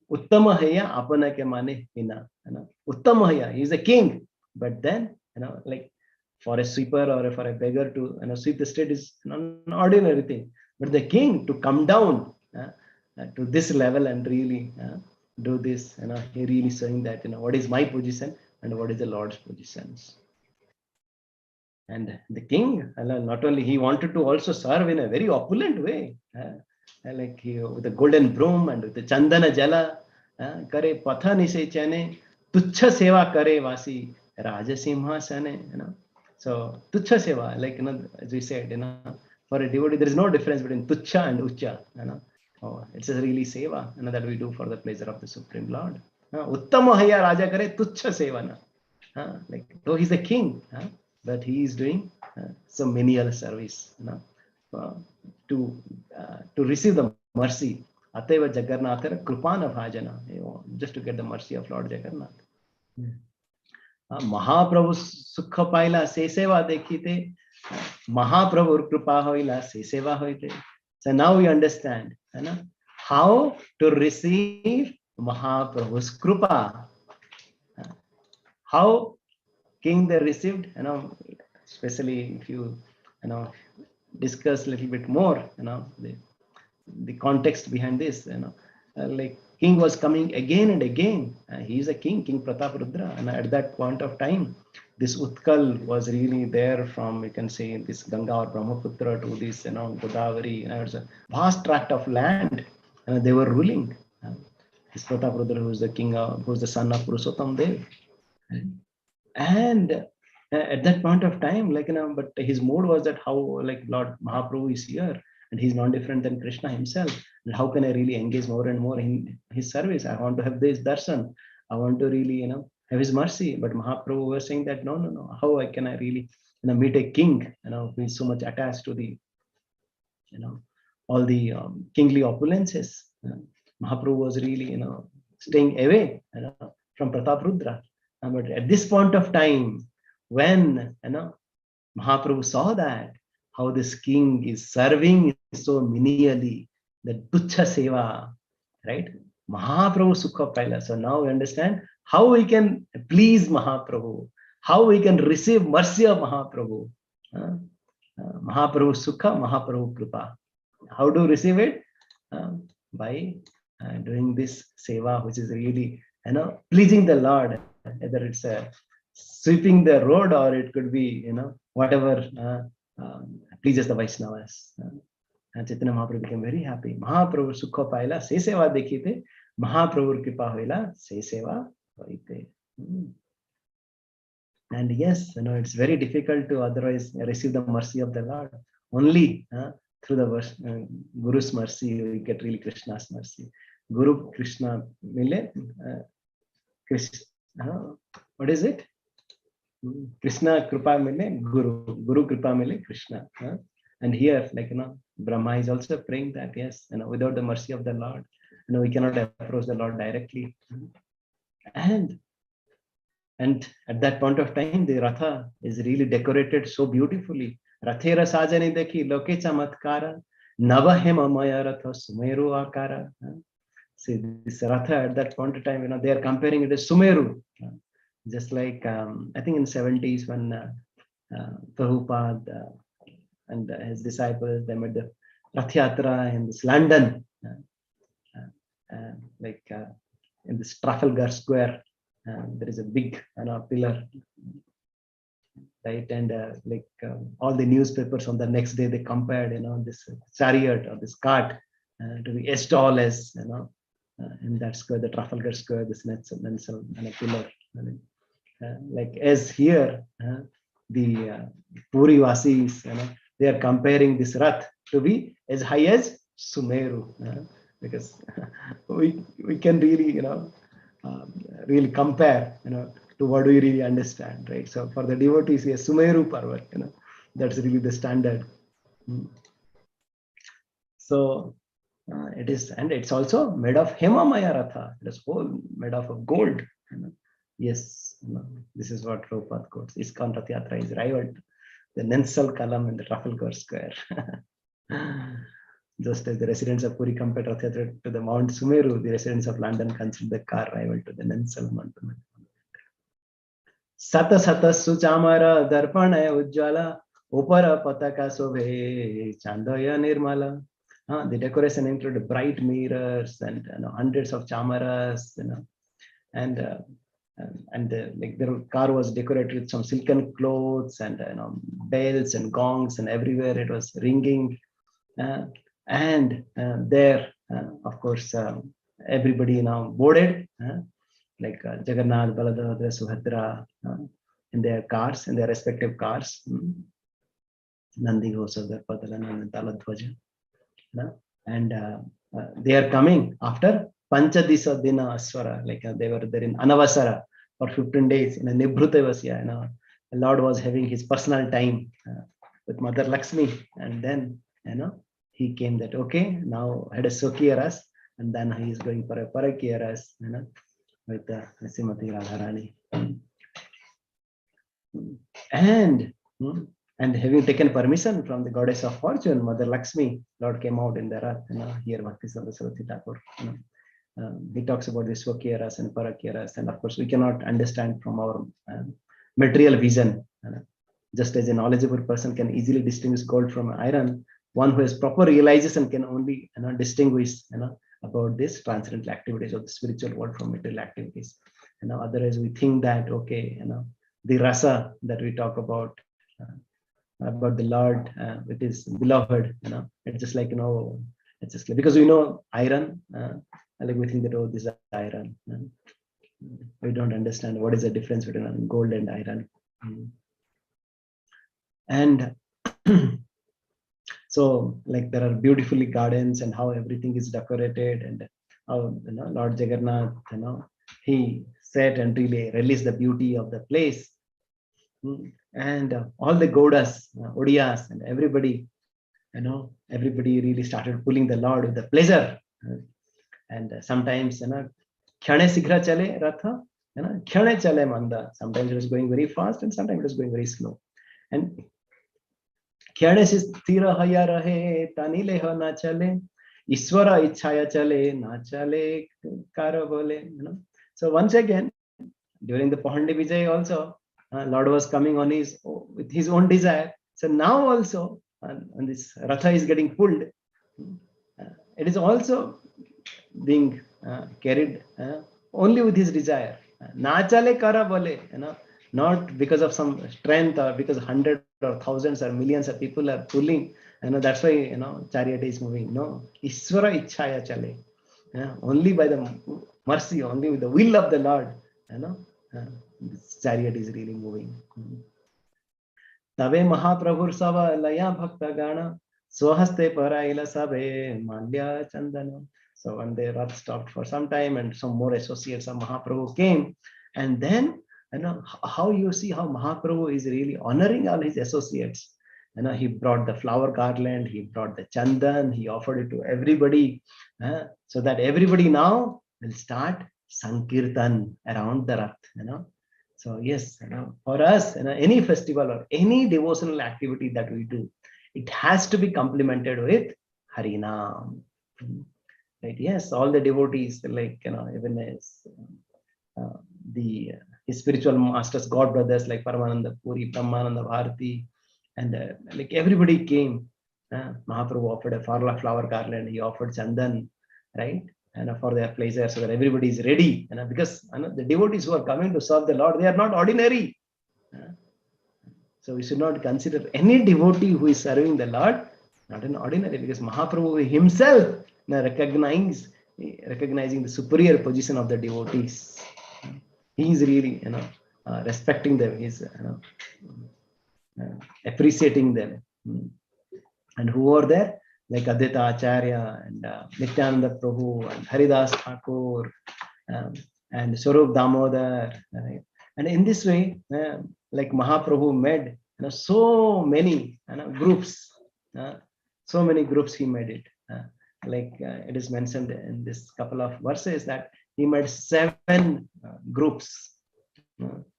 Uttama haya apana ke mane hina. Uttama haya, he is a king, but then like for a sweeper or for a beggar to sweep the street is an ordinary thing. But the king to come down to this level and really do this, he really showing that what is my position and what is the Lord's positions. And the king, not only he wanted to also serve in a very opulent way, like with the golden broom and with the chandana jala, kare patha nisechane, tuchha seva kare vasi rajasimha sane. So tuchha seva, like as we said, for a devotee there is no difference between tuchha and ucha. It's a really seva that we do for the pleasure of the Supreme Lord. Uttama haya raja kare tuchha sevana. Like though he's the king, but he is doing some menial service to receive the mercy. Ateva Jagannathara Krupana Bhajana, just to get the mercy of Lord Jagannath. Mahaprabhu Sukha Paila Se Seva Dekhite, Mahaprabhu Krupa Hoila Se Seva Hoite. So now we understand how to receive Mahaprabhu's Krupa. How king they received, especially if you discuss a little bit more, the context behind this, like king was coming again and again. He is a king, King Prataparudra. And at that point of time, this Utkal was really there from, you can say, this Ganga or Brahmaputra to this, Godavari. It's a vast tract of land. They were ruling. This Prataparudra, who is the king, who is the son of Purushottam Dev. And at that point of time, but his mood was that how, Lord Mahaprabhu is here and he's not different than Krishna himself. And how can I really engage more and more in his service? I want to have this darshan. I want to really, have his mercy. But Mahaprabhu was saying that, no. How can I really, meet a king, who is so much attached to the, all the kingly opulences. Mahaprabhu was really, staying away, from Prataparudra. But at this point of time, when Mahaprabhu saw that how this king is serving so menially, that tuchha seva, right? Mahaprabhu sukha paila. So now we understand how we can please Mahaprabhu, how we can receive mercy of Mahaprabhu. Mahaprabhu sukha, Mahaprabhu kripa. How to receive it? By doing this seva, which is really pleasing the Lord. Whether it's sweeping the road or it could be whatever pleases the Vaishnavas. And Chaitanya Mahaprabhu became very happy. Mahaprabhu sukha paila se seva dekhite, Mahaprabhu kripa hoila se seva hoite. And yes, it's very difficult to otherwise receive the mercy of the Lord. Only through the Guru's mercy we get really Krishna's mercy. Guru Krishna mile Krishna. What is it? Krishna kripa mile Guru kripa mile Krishna. And here, Brahma is also praying that yes, without the mercy of the Lord, we cannot approach the Lord directly. And at that point of time, the Ratha is really decorated so beautifully. Rathera sajani dekhi loke chamatkara navahema maya Ratha sumeru akara. See, this Ratha at that point of time, they are comparing it to Sumeru. Just like, I think in the 70s when Prabhupada and his disciples, they made the Rath Yatra in this London, in this Trafalgar Square. There is a big pillar, right? And all the newspapers on the next day, they compared, this chariot or this cart to be as tall as, in that square, the Trafalgar Square, this Nelson and a pillar. As here, the Puri Vasis, they are comparing this Rath to be as high as Sumeru, because we can really, really compare, to what we really understand, right? So for the devotees, yes, Sumeru Parvat, that's really the standard. So it is, and it's also made of Hemamaya Ratha. It is whole made of gold. Yes, this is what Prabhupada quotes. ISKCON Rath Yatra is rivaled the Nensal Kalam in the Trafalgar Square. Just as the residents of Puri compared Rath Yatra to the Mount Sumeru, the residents of London consider the car rival to the Nensal mountain. Sata Sata Suchamara Darpana Ujjala Upara Pataka Sobe Chandaya Nirmala. The decoration included bright mirrors and hundreds of chamaras, and the car was decorated with some silken clothes and bells and gongs, and everywhere it was ringing. And there, of course, everybody boarded, like Jagannath, Baladeva, Subhadra, in their cars, in their respective cars. Nandi Ghosa, Padalan, and Taladhvaja. And they are coming after Panchadisa Dina Aswara, they were there in Anavasara for 15 days in a Nibhrutavasya. The Lord was having his personal time with Mother Lakshmi, and then he came that okay, now had a Sokhiyaras, and then he is going for a Parakiyaras with Srimati Radharani. And having taken permission from the goddess of fortune, Mother Lakshmi, Lord came out in the Rath. Here Bhakti Saraswati Thakur. He talks about the Swakiyaras and Parakiyaras, and of course we cannot understand from our material vision. Just as a knowledgeable person can easily distinguish gold from iron, one who has proper realization can only distinguish about this transcendental activities of the spiritual world from material activities. Otherwise we think that, okay, the rasa that we talk about the Lord with his beloved, it's just like, it's just like, because we know iron, like we think that, oh, this is iron. We don't understand what is the difference between gold and iron. And so like there are beautifully gardens and how everything is decorated, and how Lord Jagannath, he sat and really released the beauty of the place. And all the Gaudas, Odiyas, and everybody, everybody really started pulling the Lord with the pleasure. And sometimes, Khyane Sigra Chale Ratha, Khyane Chale Manda. Sometimes it was going very fast and sometimes it was going very slow. And Khyane Sthira Haya Rahe, Tanile Ho Na Chale, Iswara Ichhaya Chale, Na Chale Karo Bole. So once again, during the Pahandi Vijay also, Lord was coming on with his own desire. So now also, and this Ratha is getting pulled. It is also being carried only with his desire. Nachale kara bole, not because of some strength or because hundreds or thousands or millions of people are pulling. That's why chariot is moving. No, Iswara Ichhaya Chale. Only by the mercy, only with the will of the Lord. This chariot is really moving. Tabe Mahaprabhur Sava Laya Bhakta Gana Swahaste Paraila Sabe Mandya Chandana. So when the Rath stopped for some time and some more associates of Mahaprabhu came, and then how you see how Mahaprabhu is really honoring all his associates. He brought the flower garland, he brought the chandan, he offered it to everybody, so that everybody now will start Sankirtan around the Rath. So yes, for us, any festival or any devotional activity that we do, it has to be complemented with Harinam. Right? Yes, all the devotees, like even as his spiritual masters, God brothers like Paramananda Puri, Brahmananda Bharati, and like everybody came. Mahaprabhu offered a flower garland, he offered chandan, right? And for their pleasure, so that everybody is ready. Because the devotees who are coming to serve the Lord, they are not ordinary. So we should not consider any devotee who is serving the Lord not an ordinary, because Mahaprabhu himself recognizing the superior position of the devotees. He is really, respecting them. He's appreciating them. And who are there? Like Advaita Acharya and Nityananda Prabhu and Haridas Thakur and Swarup Damodar. Right? And in this way, like Mahaprabhu made so many groups. So many groups he made it. Like it is mentioned in this couple of verses that he made 7 groups.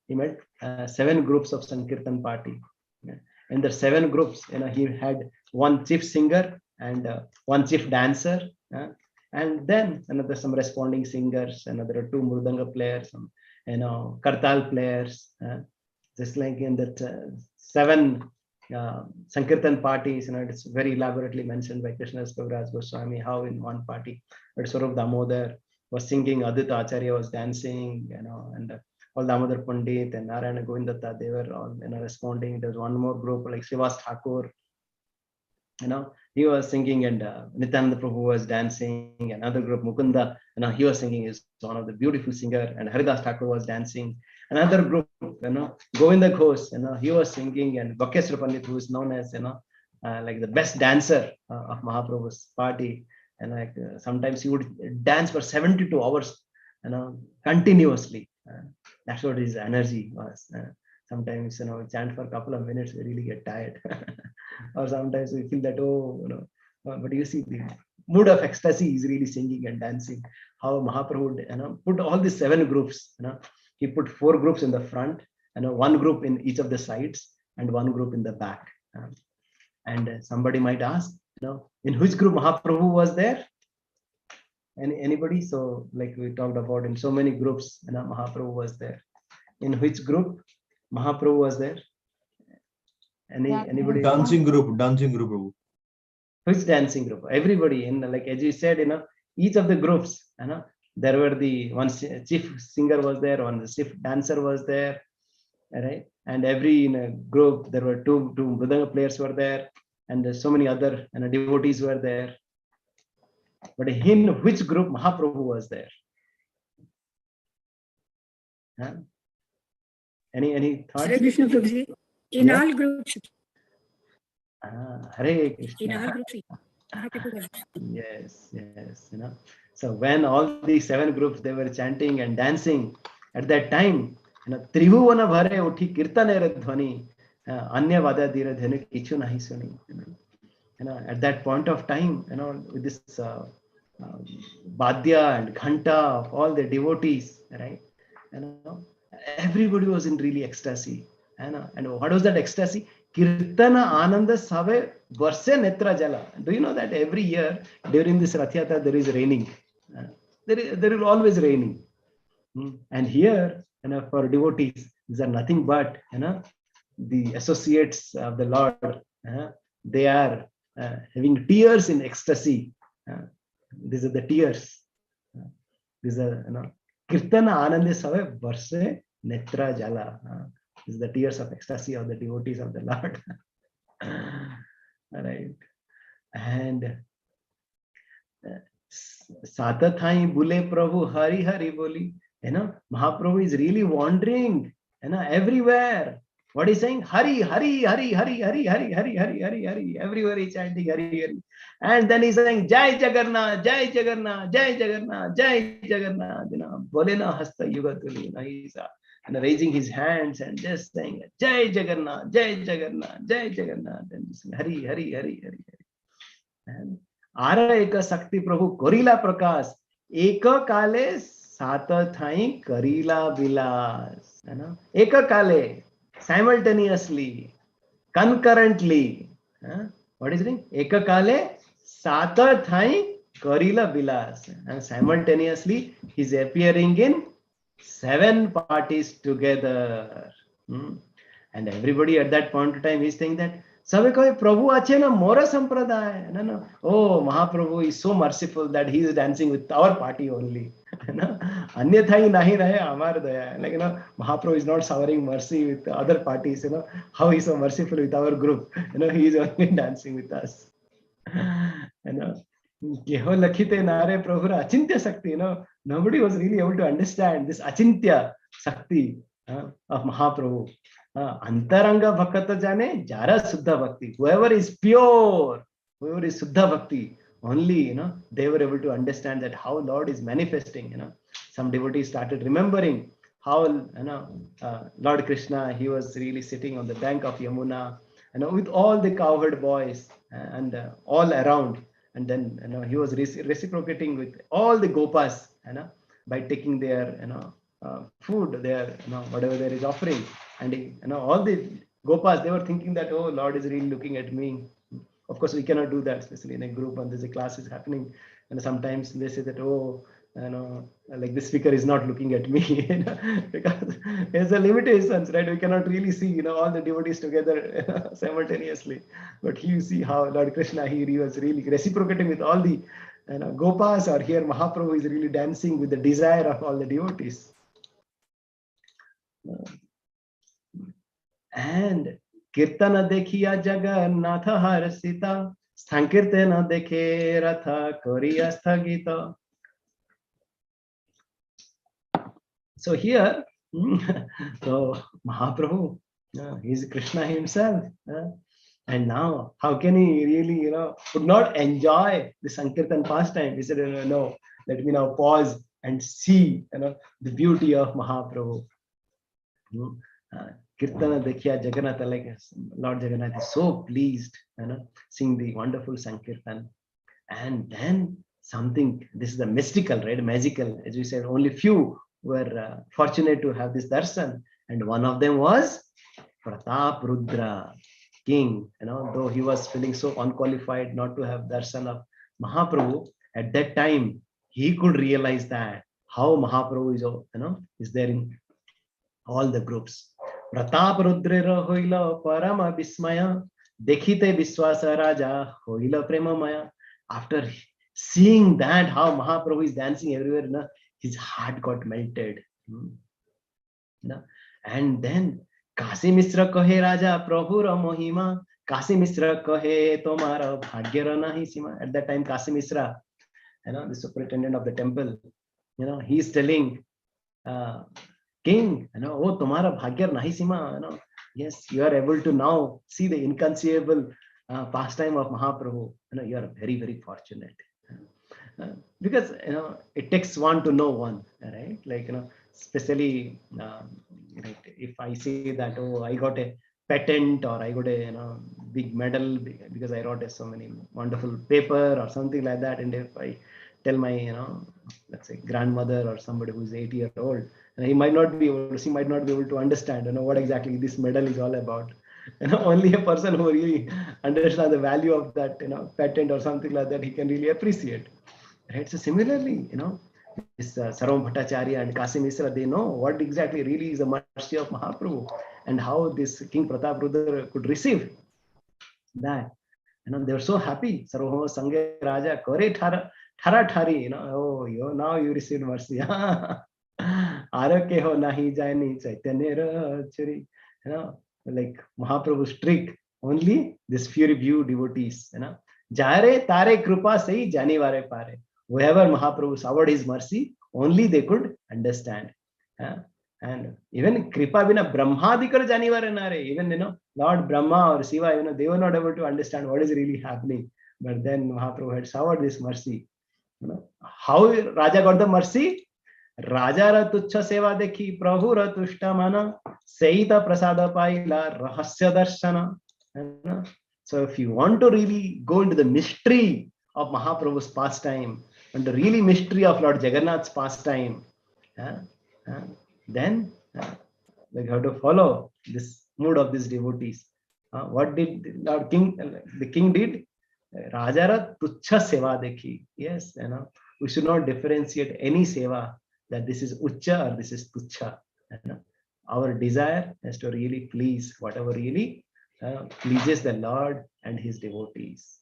He made 7 groups of Sankirtan party. In the 7 groups, he had 1 chief singer and 1 chief dancer, and then some responding singers, another 2 mridanga players, some kartal players. Just like in that 7 Sankirtan parties, it's very elaborately mentioned by Krishnadas Kaviraj Goswami how in one party, Swarup Damodar was singing, Advaita Acharya was dancing, and all Damodar Pandit and Narayana Govindatta, they were all responding. There was one more group like Srivas Thakur, he was singing, and Nityananda Prabhu was dancing. Another group, Mukunda, he was singing, is one of the beautiful singer, and Haridas Thakur was dancing. Another group, Govinda Ghosh, he was singing, and Bakeshwar Pandit, who is known as like the best dancer of Mahaprabhu's party, and like sometimes he would dance for 72 hours, continuously. That's what his energy was. Sometimes we chant for a couple of minutes, we really get tired, or sometimes we feel that but you see the mood of ecstasy is really singing and dancing. How Mahaprabhu put all these 7 groups. He put 4 groups in the front, 1 group in each of the sides, and 1 group in the back. And somebody might ask, in which group Mahaprabhu was there? Anybody? So like we talked about, in so many groups, Mahaprabhu was there. In which group Mahaprabhu was there? Anybody? Dancing group. Which dancing group? Everybody, in like as you said, each of the groups, there were the one chief singer was there, one chief dancer was there, right? And every group there were two mridanga players were there, and so many other devotees were there. But in which group Mahaprabhu was there? Huh? Any thoughts? Hare Krishna Prabhuji. In all groups. Hare Krishna. In all groups. Yes. So when all the 7 groups they were chanting and dancing at that time, Tribhuvana bhare uthi kirtanere dhvani anya vada dhira dhenu kichu nahi suni. At that point of time, with this badya and ghanta of all the devotees, right? Everybody was in really ecstasy. And what was that ecstasy? Kirtana Ananda Save Varse Netra Jala. Do you know that every year during this Rath Yatra there is raining? There will always raining. And here, for devotees, these are nothing but the associates of the Lord. They are having tears in ecstasy. These are the tears. These are Kirtana Ananda Save Varse Netra Jala. This is the tears of ecstasy of the devotees of the Lord. Right. And Satathai Bule Prabhu Hari Hari Boli. Mahaprabhu is really wandering everywhere. What is saying? Hari, Hari, Hari, Hari, Hari, Hari, Hari, Hari, Hari, Hari. Everywhere he's chanting Hari, Hari. And then he's saying Jai Jagannath, Jai Jagannath, Jai Jagannath, Jai Jagannath. Bolena Hasta Yugatuli. He's raising his hands and just saying Jai Jagannath, Jai Jagannath, Jai Jagannath, and just saying, Hari, Hari, Hari, Hari, Hari. And Ara Eka Sakti Prabhu Korila Prakash Eka Kale Sata Thai Karila Vilas. Eka Kale, simultaneously, concurrently. What is it? Eka Kale Sata Thai Karila Vilas. And simultaneously, he's appearing in 7 parties together. And everybody at that point of time is saying that Sabe kohe Prabhu ache na mora sampradaya. No. Oh, Mahaprabhu is so merciful that he is dancing with our party only. Anyatha hi nahi rahe amar daya. Like Mahaprabhu is not showering mercy with other parties. How he is so merciful with our group. He is only dancing with us. Keho lakhite nare Prabhu achintya sakti. Nobody was really able to understand this achintya sakti of Mahaprabhu. Antaranga bhakata jane jara suddha bhakti. Whoever is pure, whoever is suddha bhakti, only they were able to understand that how Lord is manifesting. Some devotees started remembering how Lord Krishna, he was really sitting on the bank of Yamuna, with all the cowherd boys and all around. And then he was reciprocating with all the gopas by taking their food, their whatever there is offering. And all the gopas, they were thinking that, oh, Lord is really looking at me. Of course, we cannot do that, especially in a group and there's a class is happening. And sometimes they say that, oh, like the speaker is not looking at me, because there's a limitations, right? We cannot really see, all the devotees together simultaneously. But you see how Lord Krishna, he was really reciprocating with all the gopas, or here Mahaprabhu is really dancing with the desire of all the devotees. And Kirtana dekhiya Jagannath harsita, Sankirtana dekhe Ratha koriya sthagita. So here, so Mahaprabhu, he's Krishna himself. And now, how can he really, would not enjoy the Sankirtan pastime? He said, no, let me now pause and see, the beauty of Mahaprabhu. Kirtana Dekhiya Jagannath, like Lord Jagannath is so pleased, seeing the wonderful Sankirtan. And then something, this is the mystical, right? Magical, as we said, only few were fortunate to have this darshan. And one of them was Pratap king, though he was feeling so unqualified not to have darshan of Mahaprabhu, at that time, he could realize that how Mahaprabhu is, is there in all the groups. Pratap Rudrera hoila parama vismaya, dekhite viswasa raja hoila premamaya. After seeing that how Mahaprabhu is dancing everywhere, you know, his heart got melted. You know? And then Kasi Misra kahe Raja Prabhu ra Mohima, Kasi Misra kahe tomara bhagyara nahi sima. At that time, Kasi Misra, you know, the superintendent of the temple, you know, he's telling king, you know, oh, tomara bhagyar nahi sima, you know, yes, you are able to now see the inconceivable pastime of Mahaprabhu. You know, you are very, very fortunate. Because, you know, it takes one to know one, right? Like, you know, especially right, if I say that, oh, I got a patent or I got a, you know, big medal because I wrote so many wonderful paper or something like that, and if I tell my, you know, let's say grandmother or somebody who's 80 years old, and he might not be able, she might not be able to understand, you know, what exactly this medal is all about. You know, only a person who really understands the value of that, you know, patent or something like that, he can really appreciate. Right. So similarly, you know, this Sarvam Bhattacharya and Kasi Misra, they know what exactly really is the mercy of Mahaprabhu and how this King Prataprudra could receive that. You know, they were so happy. Sarvabhauma Sange Raja Kare Thara Thari. You know, oh, you now you received mercy. Arake ho nahi jani chaitanya chari. You know, like Mahaprabhu's trick. Only this few devotees. You know, Jare tare krupa sei jani vare pare. Whoever Mahaprabhu showered his mercy, only they could understand. And even Kripa Vina Brahmadikar Janivare Nare, even, you know, Lord Brahma or Shiva, you know, they were not able to understand what is really happening. But then Mahaprabhu had showered this mercy. You know, how Raja got the mercy? Raja ra tuchha seva dekhi, Prabhu ra tushta mana, Seita prasada paila, rahasya darshana. You know? So if you want to really go into the mystery of Mahaprabhu's pastime, and the really mystery of Lord Jagannath's pastime, then we have to follow this mood of these devotees. What did Lord King, the king did? Rajara tuchha seva dekhi. Yes, you know, we should not differentiate any seva that this is ucha or this is tuchha. You know? Our desire is to really please whatever really pleases the Lord and his devotees.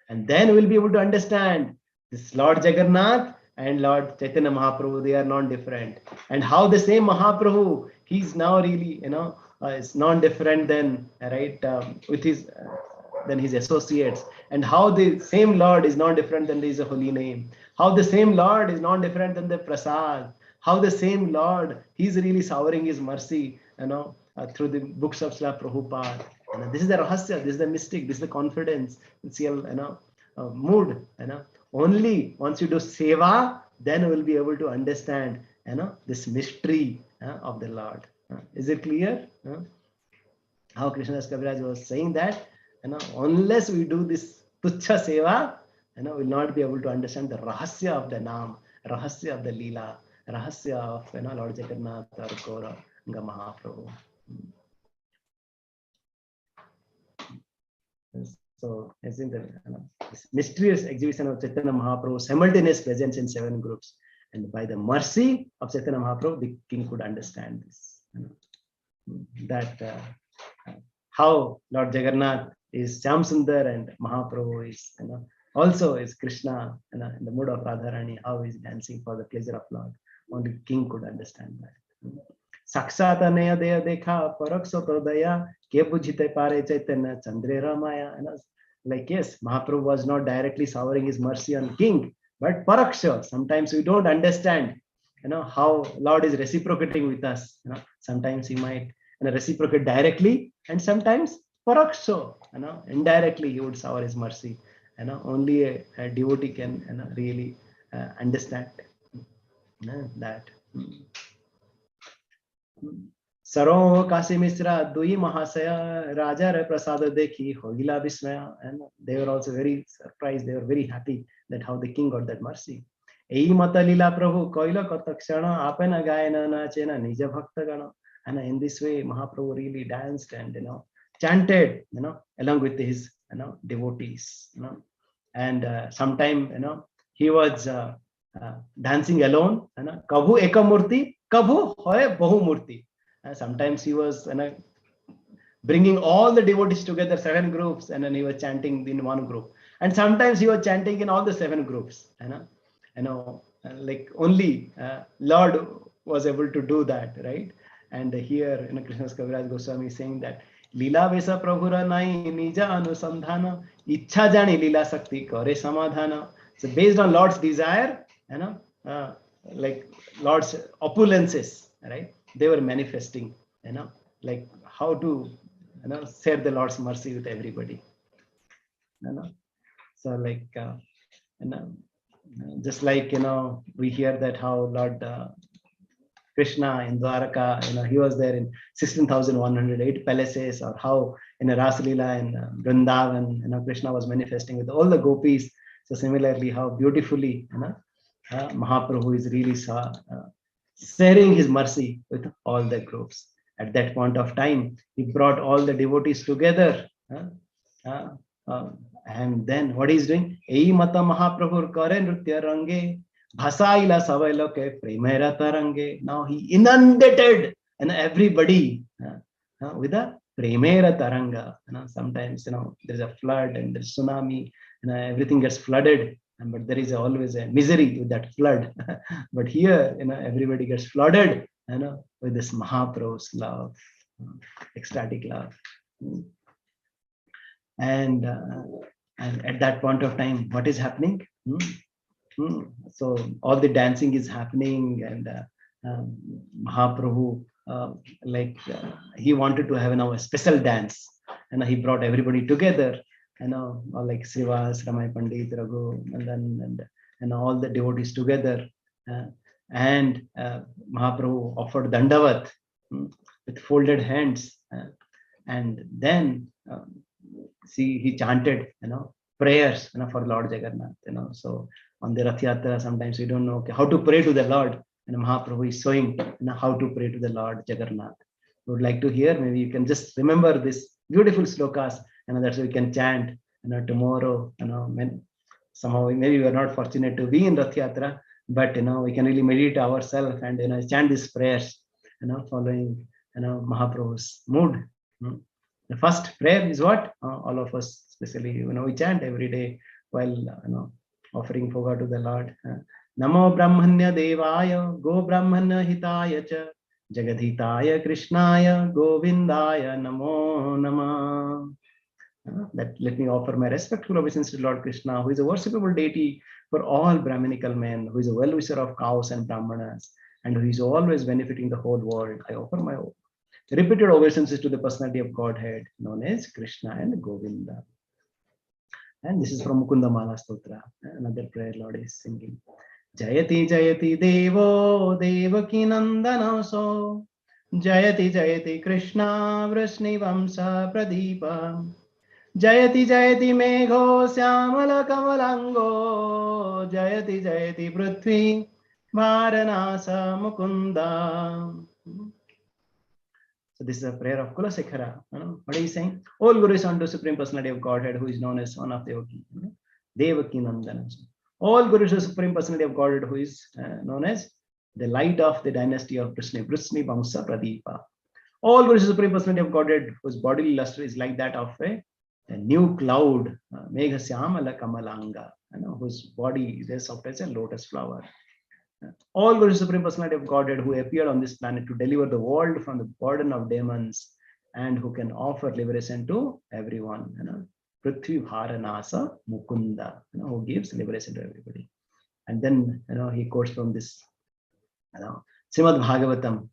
And then we'll be able to understand this Lord Jagannath and Lord Chaitanya Mahaprabhu, they are non-different. And how the same Mahaprabhu, he's now really, you know, is non-different than, right, with his, than his associates. And how the same Lord is non-different than his holy name. How the same Lord is non-different than the prasad. How the same Lord, he's really showering his mercy, you know, through the books of Srila Prabhupada. And this is the rahasya, this is the mystic, this is the confidence, it's your, you know, mood, you know. Only once you do seva, then we'll be able to understand, you know, this mystery of the Lord. Is it clear? How Krishnadas Kaviraj was saying that, you know, unless we do this tuchha seva, you know, we'll not be able to understand the rahasya of the Naam, rahasya of the Leela, rahasya of, you know, Lord Jagannath or Gauranga Mahaprabhu. So, as in the, you know, this mysterious exhibition of Chaitanya Mahaprabhu, simultaneous presence in 7 groups, and by the mercy of Chaitanya Mahaprabhu, the king could understand this. You know, that how Lord Jagannath is Shyamsundar and Mahaprabhu is, you know, also is Krishna, you know, in the mood of Radharani, how he is dancing for the pleasure of Lord. Only king could understand that. Sakshat anaya deya dekha paraksa pradaya ke bujhite pare chaitanya chandre ramaya. Like, yes, Mahaprabhu was not directly showering his mercy on king, but paraksha. Sometimes we don't understand, you know, how Lord is reciprocating with us. You know, sometimes he might, you know, reciprocate directly, and sometimes paraksha, you know, indirectly he would shower his mercy. You know, only a devotee can, you know, really understand, you know, that. Sarva Kasi Misra Dui Mahasaya Raja Re Prasada Dekhi Hogila Vismaya, and they were also very surprised, they were very happy that how the king got that mercy. Ei Mata Lila Prabhu Koila Katakshana Apena Gayana Nachena Nija Bhakta Gana. And in this way Mahaprabhu really danced and, you know, chanted, you know, along with his, you know, devotees, you know. And sometime, you know, he was dancing alone, you know, Kabhu Ekamurti, Kabhu Hoye Bahumurti. Sometimes he was, you know, bringing all the devotees together, 7 groups, and then he was chanting in one group. And sometimes he was chanting in all the 7 groups. Like only Lord was able to do that, right? And here, Krishna's Kaviraj Goswami is saying that Lila Vesa Prabhura Nai Nija Anusandhana Ichha Jani Lila Sakti Kare Samadhana. So based on Lord's desire, like Lord's opulences, right? They were manifesting, like how to, share the Lord's mercy with everybody. So like, just like, we hear that how Lord Krishna in Dwaraka, he was there in 16,108 palaces, or how in a Ras Leela in Vrindavan, Krishna was manifesting with all the gopis. So similarly, how beautifully, Mahaprabhu is really sharing his mercy with all the groups. At that point of time, he brought all the devotees together. And then what he's doing? Ei mata Mahaprabhu kare nritya range. Bhasaila savailoke premera tarange. Now he inundated everybody with a premera taranga. Sometimes there's a flood and there's tsunami, everything gets flooded, but there is always a misery with that flood. But here, everybody gets flooded, with this Mahaprabhu's love, ecstatic love. And at that point of time, what is happening? So all the dancing is happening, and Mahaprabhu, he wanted to have a special dance, and he brought everybody together, like Srivas, Ramay Pandit, Raghu, and all the devotees together, and Mahaprabhu offered Dandavat with folded hands, and then he chanted, prayers, for Lord Jagannath, So on the Rath Yatra, sometimes we don't know how to pray to the Lord, and Mahaprabhu is showing, how to pray to the Lord Jagannath. We would like to hear. Maybe you can just remember this beautiful slokas, that's why we can chant, tomorrow. Somehow maybe we are not fortunate to be in Rath Yatra, but we can really meditate ourselves and chant these prayers, following Mahaprabhu's mood. The first prayer is what all of us, especially we chant every day while offering bhoga to the Lord. Namo Brahmanya Devaya Go Brahmanya Hitaya Cha Jagadhitaya Krishnaya Govindaya Namo Namah. That let me offer my respectful obeisance to Lord Krishna, who is a worshipable deity for all Brahminical men, who is a well-wisher of cows and Brahmanas, and who is always benefiting the whole world. I offer my repeated obeisances to the personality of Godhead, known as Krishna and Govinda. And this is from Mukunda Mala Stotra, another prayer Lord is singing. Jayati Jayati Devo Devaki Nandana So Jayati Jayati Krishna Vrishni Vamsa Pradeepa Jayati Jayati Megho Syamala Kamalango Jayati Jayati Prithvi Varanasa Mukunda. So this is a prayer of Kulasekhara. What are you saying? All glories unto Supreme Personality of Godhead, who is known as son of Devaki. Devaki Nandana. All glories to Supreme Personality of Godhead, who is known as the light of the dynasty of Vrishni Vamsa Pradeepa. All glories to Supreme Personality of Godhead, whose bodily luster is like that of a new cloud, Megha Syamala Kamalanga, whose body is as soft as a lotus flower. All glory to Supreme Personality of Godhead, who appeared on this planet to deliver the world from the burden of demons, and who can offer liberation to everyone. Prithvi Bharanasa Mukunda, who gives liberation to everybody. And then he quotes from this Srimad Bhagavatam.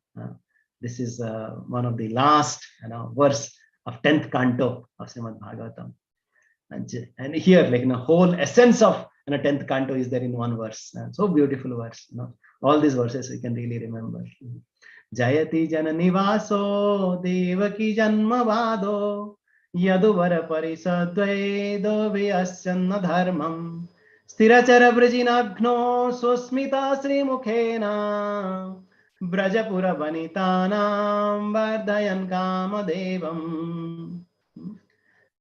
This is one of the last verse of 10th canto of Srimad Bhagavatam. And here, like whole essence of 10th canto is there in one verse. So beautiful verse. All these verses we can really remember. Jayati Janani Vaso Devaki Janmavado Yaduvara Parisadvedo Vyasyanna Dharmam Sthirachara Vrajinagno Susmita Sri Mukhena Brajapura Vanitanam Vardhayan Kamadevam.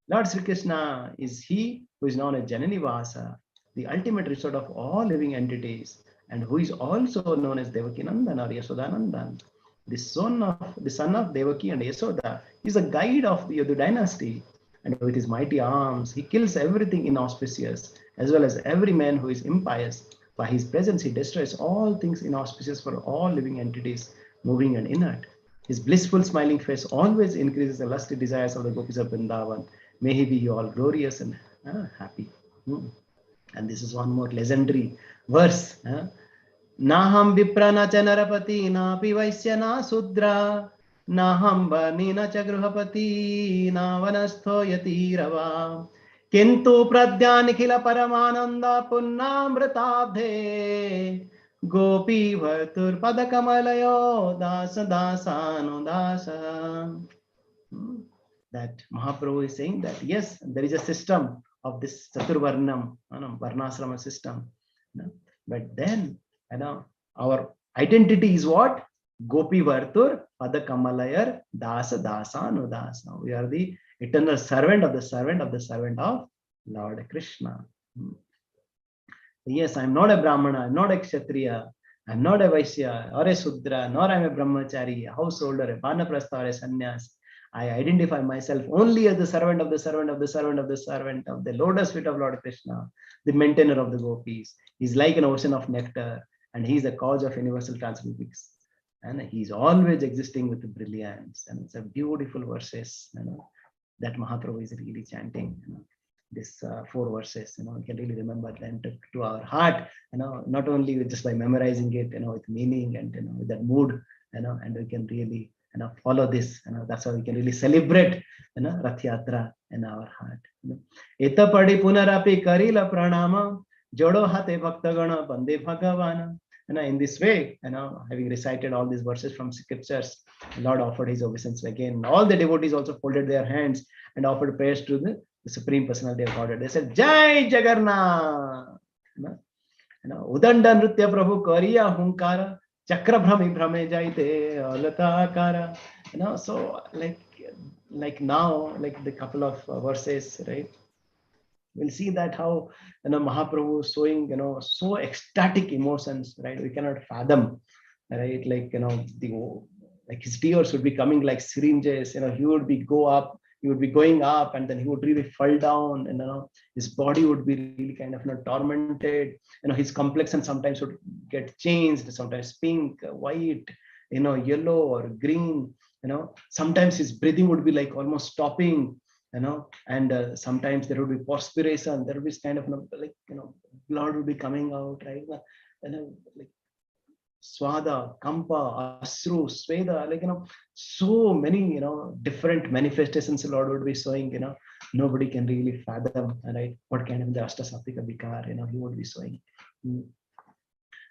Lord Sri Krishna is he who is known as Janani Vasa, the ultimate resort of all living entities, and who is also known as Devaki Nandan or Yasodanandan. The son of Devaki and Yasoda is a guide of the Yadu dynasty, and with his mighty arms, he kills everything inauspicious, as well as every man who is impious. By his presence, he destroys all things inauspicious for all living entities, moving and inert. His blissful, smiling face always increases the lusty desires of the gopis of Vrindavan. May he be all glorious and happy. And this is one more legendary verse. Naham vipra na cha narapati na pi vaisya na sudra naham varni na cha gruhapati na vanastho yati rava kintu pradya nikhila paramananda punnamritabdhe gopi bhartur padakamalayo dasa dasanu dasa. That Mahaprabhu is saying that yes, there is a system of this Chaturvarnam, Varnasrama system. But then, our identity is what? Gopi Vartur, Padakamalayar, Dasa, Dasanu, Dasa. We are the eternal servant of the servant of the servant of Lord Krishna. Yes, I am not a Brahmana, I am not a Kshatriya, I am not a Vaishya or a Sudra, nor I am a Brahmachari, a householder, a Vanaprastha or a Sannyas. I identify myself only as the servant of the servant of the servant of the servant of the lotus feet of Lord Krishna, the maintainer of the gopis. He's like an ocean of nectar, and he's the cause of universal transmutations. And he's always existing with brilliance. And it's a beautiful verses, that Mahaprabhu is really chanting. This 4 verses, we can really remember them to our heart. Not only just by memorizing it, with meaning and with that mood, and we can really follow this. That's how we can really celebrate Rath Yatra in our heart. Eta padi punarapi karila pranama jodo hate bhaktagana bande bhagavana. In this way, having recited all these verses from scriptures, the Lord offered his obeisance again. All the devotees also folded their hands and offered prayers to the Supreme Personality of Godhead. They said, Jai Jagannath! Udanda nritya Prabhu kariya hunkara chakra bhrami bhrame jaite alata akara. So like now, like the couple of verses, right? We'll see that how Mahaprabhu is showing so ecstatic emotions, right? We cannot fathom, right? Like like his tears would be coming like syringes. He would be going up, and then he would really fall down, and his body would be really kind of tormented. His complexion sometimes would get changed, sometimes pink, white, yellow or green. Sometimes his breathing would be like almost stopping. And sometimes there would be perspiration, there would be kind of blood would be coming out, right? Like swada, kampa, asru, sweda, so many different manifestations the Lord would be showing. Nobody can really fathom, right, what kind of the Ashtasattvika vikar he would be showing.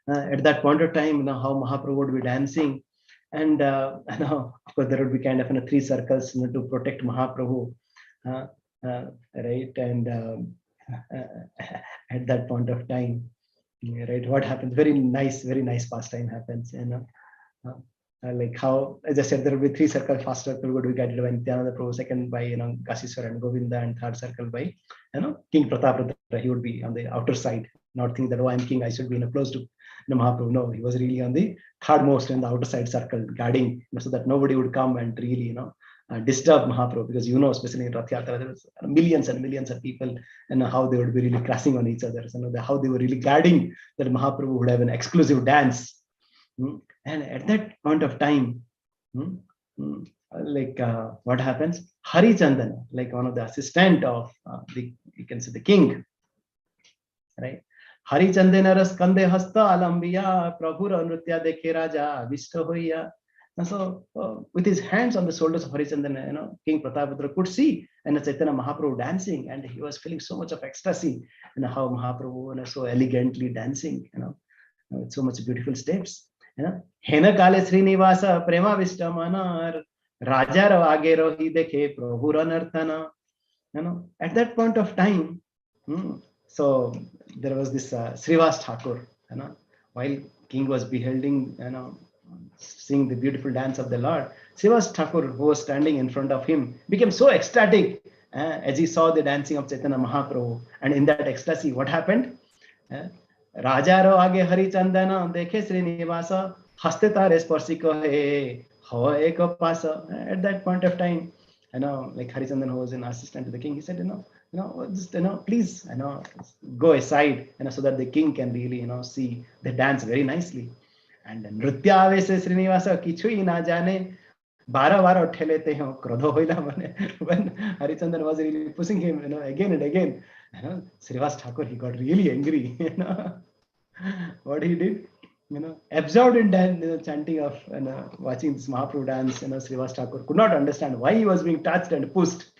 At that point of time, how Mahaprabhu would be dancing, and of course there would be kind of 3 circles to protect Mahaprabhu. Right, and at that point of time, right, what happens? Very nice pastime happens. Like how, as I said, there will be 3 circles. First circle would be guided by Nityananda Prabhu, second by Kasishwar and Govinda, and third circle by King Prataprutra. He would be on the outer side, not think that I'm king, I should be close to Mahaprabhu. No, he was really on the thirdmost in the outer side circle, guarding so that nobody would come and really disturb Mahaprabhu, because especially in Rath Yatra, there was millions and millions of people, and how they would be really crashing on each other. How they were really guarding that Mahaprabhu would have an exclusive dance. And at that point of time, what happens? Hari Chandana, like one of the assistant of you can say the king, right? Hari Chandana ras kande hasta alambiya prabhu nritya dekhe raja vishta hoya. And so, with his hands on the shoulders of Harichandana, King Prataprutra could see Chaitanya Mahaprabhu dancing, and he was feeling so much of ecstasy. How Mahaprabhu so elegantly dancing, with so much beautiful steps. Hena kale Srinivasa prema vishta raja age rohi dekhe prabhu ranarthana. At that point of time, so there was this Srivas Thakur, while king was beholding, seeing the beautiful dance of the Lord, Srivas Thakur, who was standing in front of him, became so ecstatic as he saw the dancing of Chaitanya Mahaprabhu. And in that ecstasy, what happened? Rajaro age Hari Chandana dekhe Srinivasa haste tare sparsi kahe hawa eka pasa. At that point of time, like Harichandan, who was an assistant to the king, he said, just, please, go aside, so that the king can really, see the dance very nicely. And Nritya avese Srinivasa kichui na jane, bara bara uthele ho krodho hoila bane. When Harichandan was really pushing him, again and again, Srinivas Thakur, he got really angry. What he did, absorbed in dance, chanting of, watching this Mahaprabhu dance, Srinivas Thakur could not understand why he was being touched and pushed.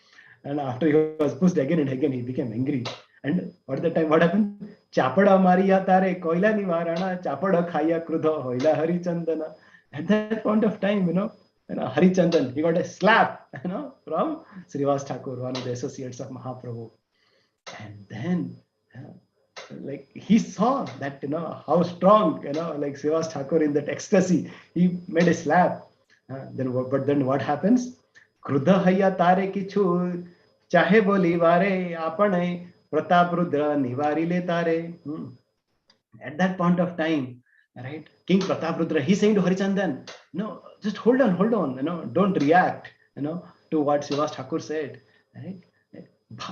And after he was pushed again and again, he became angry. And what happened? Chapada Maria Tare, Koila Nivarana, Chapada Khaya Krudha, Hoila Harichandana. At that point of time, Harichandan, he got a slap, from Srinivas Thakur, one of the associates of Mahaprabhu. And then, like he saw that, how strong, like Srinivas Thakur in that ecstasy, he made a slap. But then what happens? Krudha Haya Tare Kichu, Chahe Boli Vare, Apane, Prataprudra Nivari Le Tare. At that point of time, right, King Prataprudra, he's saying to Harichandan, no, just hold on, don't react, to what Srinivas Thakur said, right?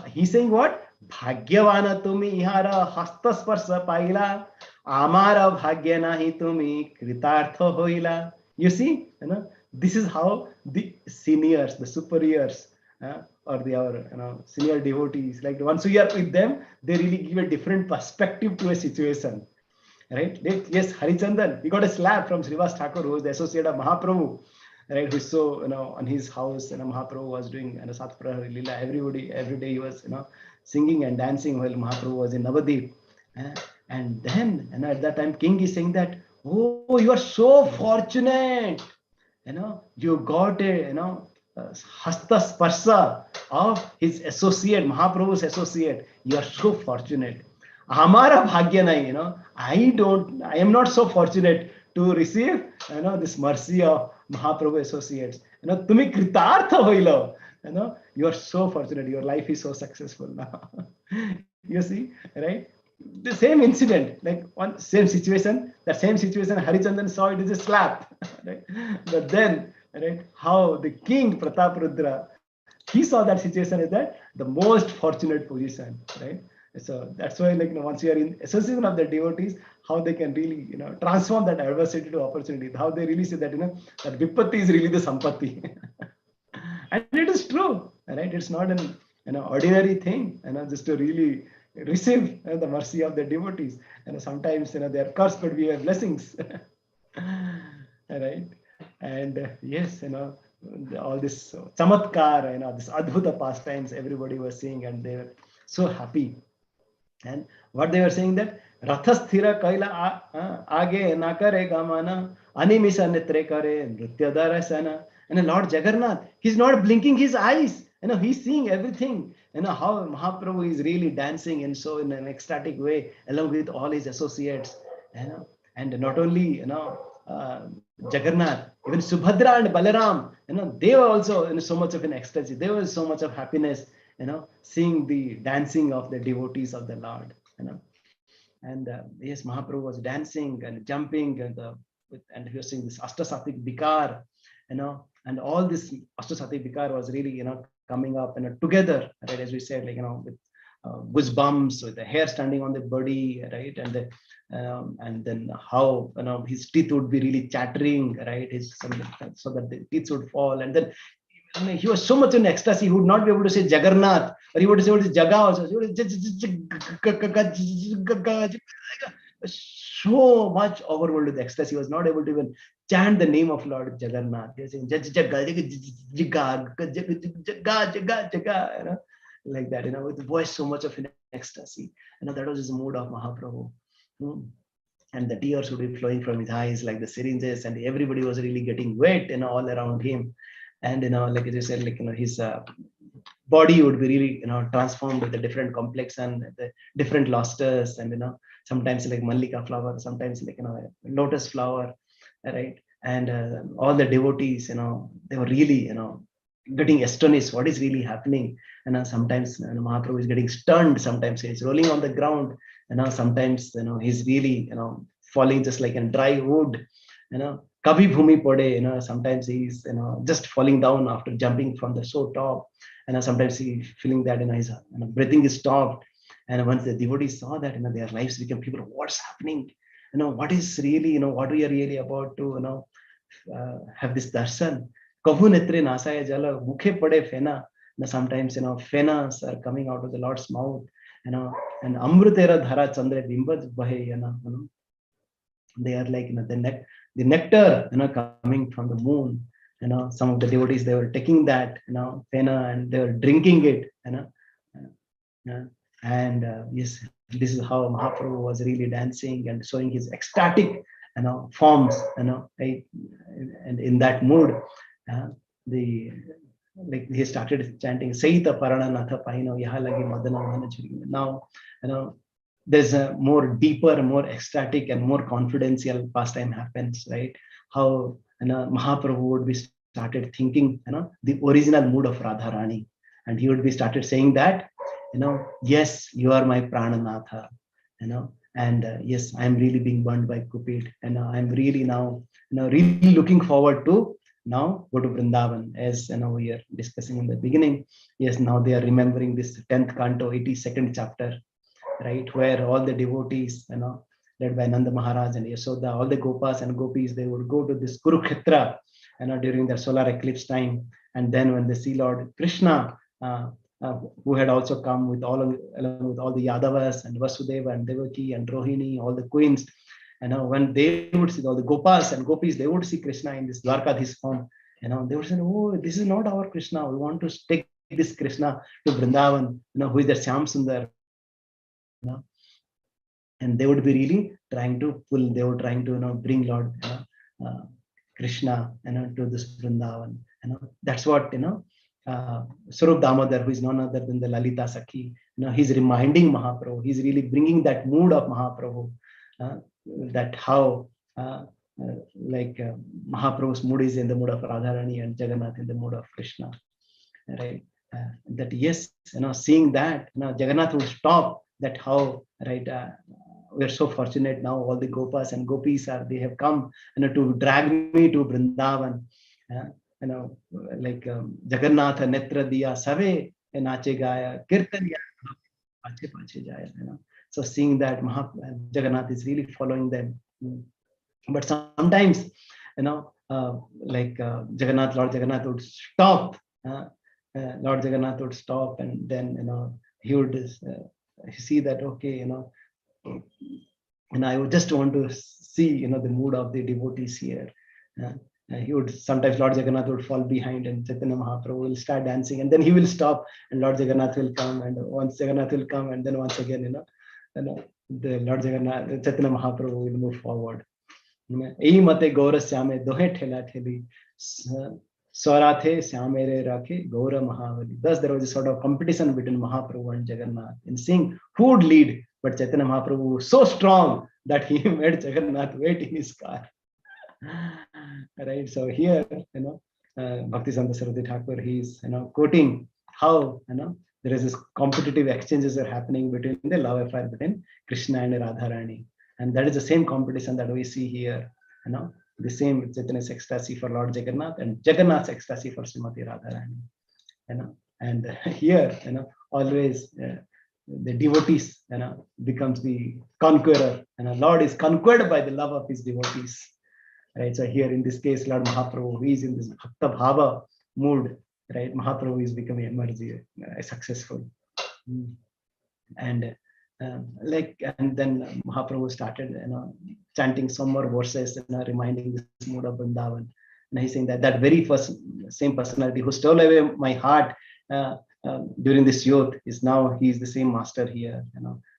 He's saying what? Bhagyavana tumi ihara hastasparsa paila, amara bhagya nahi tumi kritartha hoila. You see, this is how the seniors, the superiors, or our senior devotees, like once we are with them, they really give a different perspective to a situation. Right? Yes, Harichandan, he got a slap from Srinivas Thakur, who was the associate of Mahaprabhu, right? Who saw, on his house, Mahaprabhu was doing Satprahar Lila. Every day he was, singing and dancing while Mahaprabhu was in Navadip. And then, at that time, King is saying that, oh, you are so fortunate, you got a, hasta sparsa of his associate, Mahaprabhu's associate. You are so fortunate. Hamara bhagya nahi, I am not so fortunate to receive, this mercy of Mahaprabhu associates. Tumi kritartha hoilo, you are so fortunate. Your life is so successful now. You see, right? The same incident, like one same situation, that same situation, Harichandan saw it as a slap, right? But then, right, how the king Prataprudra, he saw that situation as that the most fortunate position, right? So that's why, like, once you are in association of the devotees, how they can really, transform that adversity to opportunity. How they really say that, that Vipatti is really the Sampatti. And it is true, right? It's not an ordinary thing, just to really receive the mercy of the devotees. Sometimes, they are cursed, but we have blessings. Right? And yes, all this chamatkar, this adbhuta pastimes everybody was seeing, and they were so happy. And what they were saying that Ratha sthira kaila age na kare gamana animisa netre kare nritya darasana. And Lord Jagannath, he's not blinking his eyes. He's seeing everything. How Mahaprabhu is really dancing in an ecstatic way along with all his associates. And not only Jagannath, even Subhadra and Balaram, they were also in so much of an ecstasy. There was so much of happiness, seeing the dancing of the devotees of the Lord. And yes, Mahaprabhu was dancing and jumping, and he was singing this Ashtasatik Bikar, and all this Ashtasatik Bikar was really, coming up, together, right? As we said, like, with goosebumps, with the hair standing on the body, right? And then how, his teeth would be really chattering, right? So that the teeth would fall. And then he was so much in ecstasy, he would not be able to say Jagannath, or he would say Jaga also. He would so much overwhelmed with ecstasy, he was not able to even chant the name of Lord Jagannath. He was saying Jaga, like that, with the voice so much of an ecstasy. That was his mood of Mahaprabhu. And the tears would be flowing from his eyes like the syringes, and everybody was really getting wet, all around him. And like as you said, like, his body would be really, transformed with the different complexion, the different lusters, and sometimes like Mallika flower, sometimes like lotus flower, right? And all the devotees, they were really, getting astonished what is really happening. Sometimes Mahaprabhu is getting stunned, sometimes he's rolling on the ground, sometimes he's really falling just like in dry wood, Kabhi Bhumi Pode, sometimes he's, just falling down after jumping from the so top. And sometimes he feeling that, his breathing is stopped. And once the devotees saw that, their lives became people, what's happening? What is really, what we are really about to, have this darshan. Kahu netre nasaya jala, mukhe pade fena. Sometimes, fenas are coming out of the Lord's mouth, and amrutera dhara chandra bimbaj bahe, they are like, the nectar, coming from the moon. Some of the devotees, they were taking that, fena, and they were drinking it, and yes, this is how Mahaprabhu was really dancing and showing his ecstatic, forms, right? And in that mood, the like he started chanting Saita Parana Natha Paino Yaha Lagi Madana Vana Churi. Now, there's a more deeper, more ecstatic, and more confidential pastime happens, right? How Mahaprabhu would be started thinking, the original mood of Radharani, and he would be started saying that, yes, you are my Prananatha, and yes, I'm really being burned by Cupid, and I'm really now, really looking forward to now go to Vrindavan, as we are discussing in the beginning. Yes, now they are remembering this 10th canto, 82nd chapter, right, where all the devotees, led by Nanda Maharaj and Yashoda, all the Gopas and Gopis, they would go to this Kurukshetra, during the solar eclipse time. And then when they see Lord Krishna, who had also come with along with all the Yadavas and Vasudeva and Devaki and Rohini, all the queens, when they would see all the Gopas and Gopis, they would see Krishna in this Dwarkadhish form, they would say, oh, this is not our Krishna. We want to take this Krishna to Vrindavan, who is the Shyam Sundar. And they would be really trying to pull, they were trying to, bring Lord Krishna, to this Vrindavan. That's what, Swarup Damodar, who is none other than the Lalita Sakhi, he's reminding Mahaprabhu, he's really bringing that mood of Mahaprabhu, that how, Mahaprabhu's mood is in the mood of Radharani and Jagannath in the mood of Krishna, right? That yes, seeing that, Jagannath would stop, that how, right, we are so fortunate now, all the Gopas and Gopis they have come, to drag me to Vrindavan, Jagannath netra diya save nache gaya kirtan ya pache pache jaya, so seeing that Jagannath is really following them. But sometimes, Jagannath, Lord Jagannath would stop, Lord Jagannath would stop, and then, he would see that, okay, and I would just want to see, the mood of the devotees here. He would sometimes, Lord Jagannath would fall behind, and Chaitanya Mahaprabhu will start dancing, and then he will stop, and Lord Jagannath will come, and once Jagannath will come, and then once again, the Lord Jagannath, Chaitanya Mahaprabhu will move forward. Ei mate Gaura Syame dohe thela theli Swarathe Syamere Rakhe Gaura Mahavali. Thus there was a sort of competition between Mahaprabhu and Jagannath in seeing who would lead. But Chaitanya Mahaprabhu was so strong that he made Jagannath wait in his car. Right. So here, Bhaktisanta Saraswati Thakur, he's quoting how there is this competitive exchanges are happening between the love affair between Krishna and Radharani, and that is the same competition that we see here. The same Chaitanya's ecstasy for Lord Jagannath and Jagannath's ecstasy for Srimati Radharani. And here, always the devotees, becomes the conqueror, and Lord is conquered by the love of his devotees. Right. So here in this case, Lord Mahaprabhu, who is in this Bhakta Bhava mood, right? Mahaprabhu is becoming emerging, successful. And and then Mahaprabhu started, chanting some more verses, reminding this mood of Vrindavan. And he's saying that very first same personality who stole away my heart during this youth is now, he is the same master here.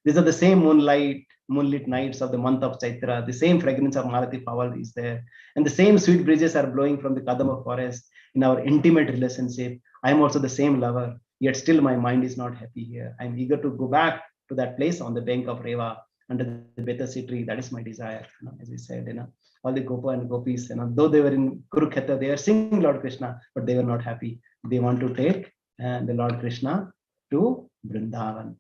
These are the same moonlit nights of the month of Chaitra. The same fragrance of Malati Pawal is there, and the same sweet breezes are blowing from the Kadamba forest in our intimate relationship. I am also the same lover, yet still my mind is not happy here. I am eager to go back to that place on the bank of Reva under the Betasi tree. That is my desire. As we said, all the Gopa and Gopis, though they were in Kurukshetra, they are singing Lord Krishna, but they were not happy. They want to take the Lord Krishna to Vrindavan.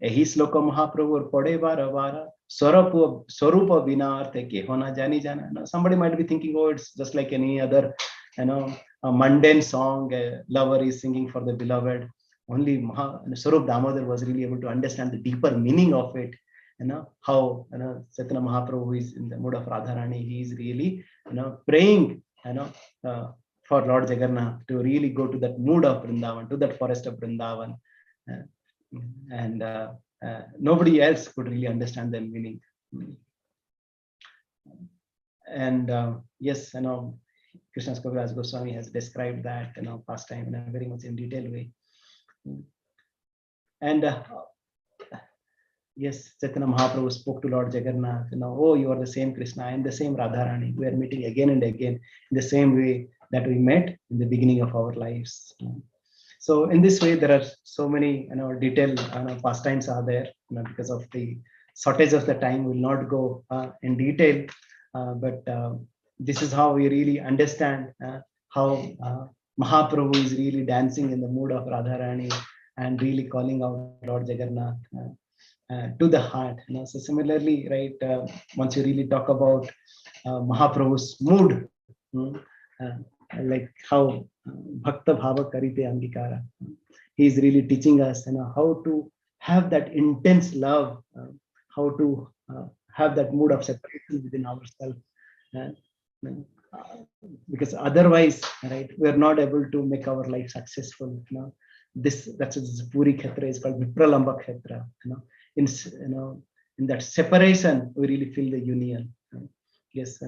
Ehi sloka Mahaprabhu pade vara vara Swarupa bina artha ke hona jani jana. Now, somebody might be thinking, oh, it's just like any other, a mundane song a lover is singing for the beloved. Only Swarup Damodar was really able to understand the deeper meaning of it. How Chaitanya Mahaprabhu is in the mood of Radharani. He is really praying for Lord Jagannath to really go to that mood of Vrindavan, to that forest of Vrindavan, and nobody else could really understand the meaning. And yes, Krishnadas Kaviraj Goswami has described that pastime in a very much in detailed way. And yes, Chaitanya Mahaprabhu spoke to Lord Jagannath, oh, you are the same Krishna, I am the same Radharani. We are meeting again and again in the same way that we met in the beginning of our lives. So in this way, there are so many detailed pastimes are there. Because of the shortage of the time, we will not go in detail. But this is how we really understand how Mahaprabhu is really dancing in the mood of Radharani and really calling out Lord Jagannath to the heart. So similarly, right, once you really talk about Mahaprabhu's mood, like how Bhakta Bhava Karite Angikara, he is really teaching us how to have that intense love, how to have that mood of separation within ourselves. Because otherwise, right, we are not able to make our life successful. That's Puri Kshetra is called Vipralamba Kshetra. In that separation, we really feel the union. Yes,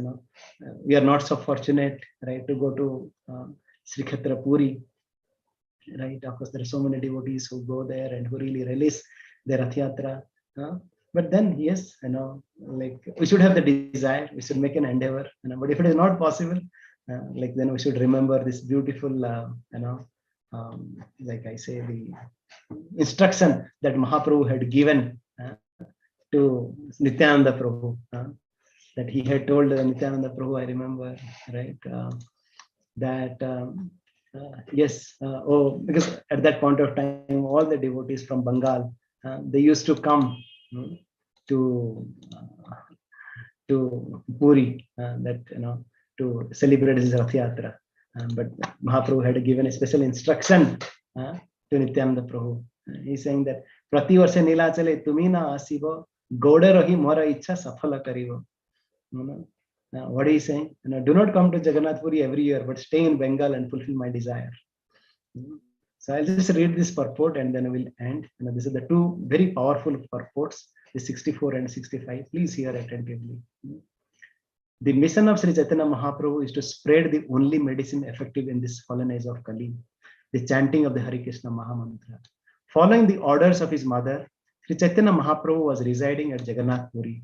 we are not so fortunate, right, to go to Sri Kshetra Puri. Right, of course, there are so many devotees who go there and who really release their Rath Yatra. But then, yes, like we should have the desire, we should make an endeavor. But if it is not possible, like then we should remember this beautiful, like I say, the instruction that Mahaprabhu had given to Nityananda Prabhu, that he had told Nityananda Prabhu, I remember, right, that yes, because at that point of time, all the devotees from Bengal, they used to come to Puri, to celebrate his Rath Yatra. But Mahaprabhu had given a special instruction to Nityananda Prabhu. He's saying that Prati Varsha Nilachale Tumina Asivo Goda Rahi Mora Icha Safala Karivo. What is he saying? Do not come to Jagannath Puri every year, but stay in Bengal and fulfill my desire. So I'll just read this purport and then I will end. This is the two very powerful purports, the 64 and 65. Please hear attentively. The mission of Sri Chaitanya Mahaprabhu is to spread the only medicine effective in this fallen age of Kali, the chanting of the Hare Krishna Mahamantra. Following the orders of his mother, Sri Chaitanya Mahaprabhu was residing at Jagannath Puri,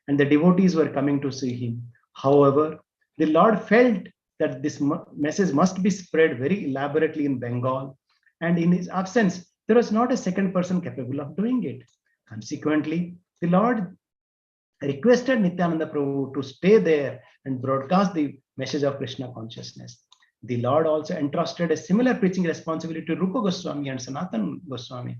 and the devotees were coming to see him. However, the Lord felt that this message must be spread very elaborately in Bengal, and in his absence, there was not a second person capable of doing it. Consequently, the Lord requested Nityananda Prabhu to stay there and broadcast the message of Krishna consciousness. The Lord also entrusted a similar preaching responsibility to Rupa Goswami and Sanatana Goswami.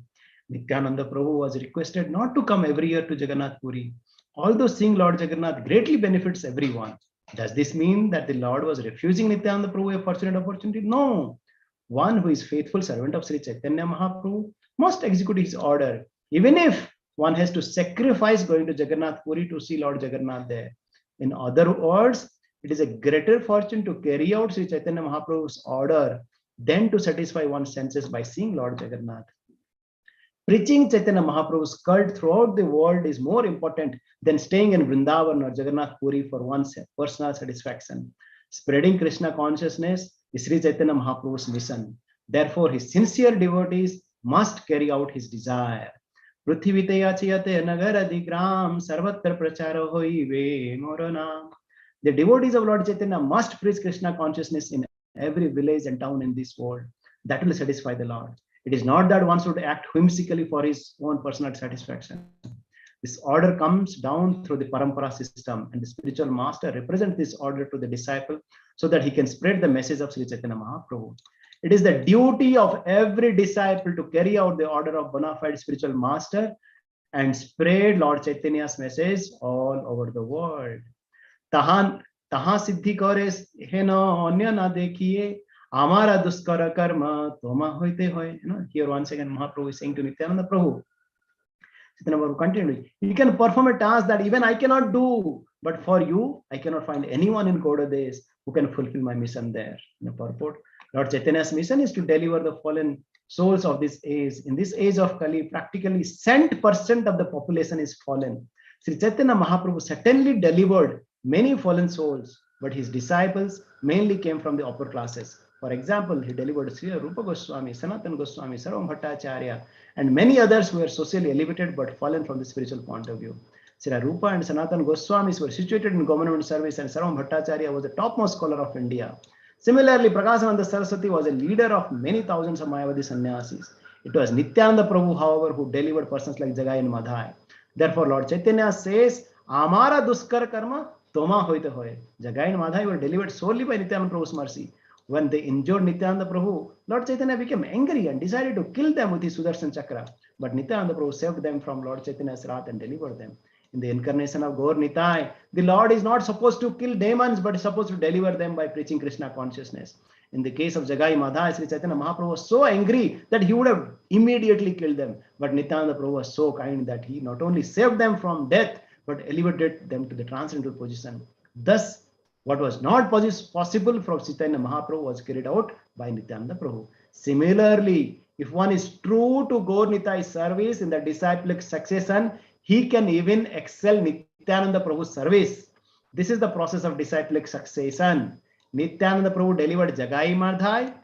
Nityananda Prabhu was requested not to come every year to Jagannath Puri. Although seeing Lord Jagannath greatly benefits everyone, does this mean that the Lord was refusing Nityananda Prabhu a fortunate opportunity? No. One who is faithful servant of Sri Chaitanya Mahaprabhu must execute his order, even if one has to sacrifice going to Jagannath Puri to see Lord Jagannath there. In other words, it is a greater fortune to carry out Sri Chaitanya Mahaprabhu's order than to satisfy one's senses by seeing Lord Jagannath. Preaching Chaitanya Mahaprabhu's cult throughout the world is more important than staying in Vrindavan or Jagannath Puri for one's personal satisfaction. Spreading Krishna consciousness is Sri Chaitanya Mahaprabhu's mission. Therefore, his sincere devotees must carry out his desire. Prithivite yachiyate nagaradigram sarvatra prachara hoive morana. The devotees of Lord Chaitanya must preach Krishna consciousness in every village and town in this world. That will satisfy the Lord. It is not that one should act whimsically for his own personal satisfaction. This order comes down through the parampara system, and the spiritual master represents this order to the disciple so that he can spread the message of Sri Chaitanya Mahaprabhu. It is the duty of every disciple to carry out the order of bona fide spiritual master and spread Lord Chaitanya's message all over the world. Tahan siddhi kore heno anya na dekhiye amara duskara karma toma hoite hoy. Here once again Mahaprabhu is saying to Nityananda Prabhu, Chaitanya Prabhu continued, you can perform a task that even I cannot do, but for you, I cannot find anyone in Godadesh who can fulfill my mission there. Purport, Lord Chaitanya's mission is to deliver the fallen souls of this age. In this age of Kali, practically 100% of the population is fallen. Sri Chaitanya Mahaprabhu certainly delivered many fallen souls, but his disciples mainly came from the upper classes. For example, he delivered Sri Rupa Goswami, Sanatana Goswami, Sarvam Bhattacharya, and many others who were socially elevated but fallen from the spiritual point of view. Sri Rupa and Sanatana Goswamis were situated in government service, and Sarvam Bhattacharya was the topmost scholar of India. Similarly, Prakasananda Saraswati was a leader of many thousands of Mayavadi sannyasis. It was Nityananda Prabhu, however, who delivered persons like Jagai and Madhai. Therefore, Lord Chaitanya says, Amara duskar karma toma hoite hoye. Jagai and Madhai were delivered solely by Nityananda Prabhu's mercy. When they injured Nityananda Prabhu, Lord Chaitanya became angry and decided to kill them with his Sudarshan Chakra. But Nityananda Prabhu saved them from Lord Chaitanya's wrath and delivered them. In the incarnation of Gaur Nitai, the Lord is not supposed to kill demons, but is supposed to deliver them by preaching Krishna consciousness. In the case of Jagai Madhai, Sri Chaitanya Mahaprabhu was so angry that he would have immediately killed them. But Nityananda Prabhu was so kind that he not only saved them from death, but elevated them to the transcendental position. Thus, what was not possible from Chaitanya Mahaprabhu was carried out by Nityananda Prabhu. Similarly, if one is true to Gaur Nitai's service in the disciplic succession, he can even excel Nityananda Prabhu's service. This is the process of disciplic succession. Nityananda Prabhu delivered Jagai Madhai,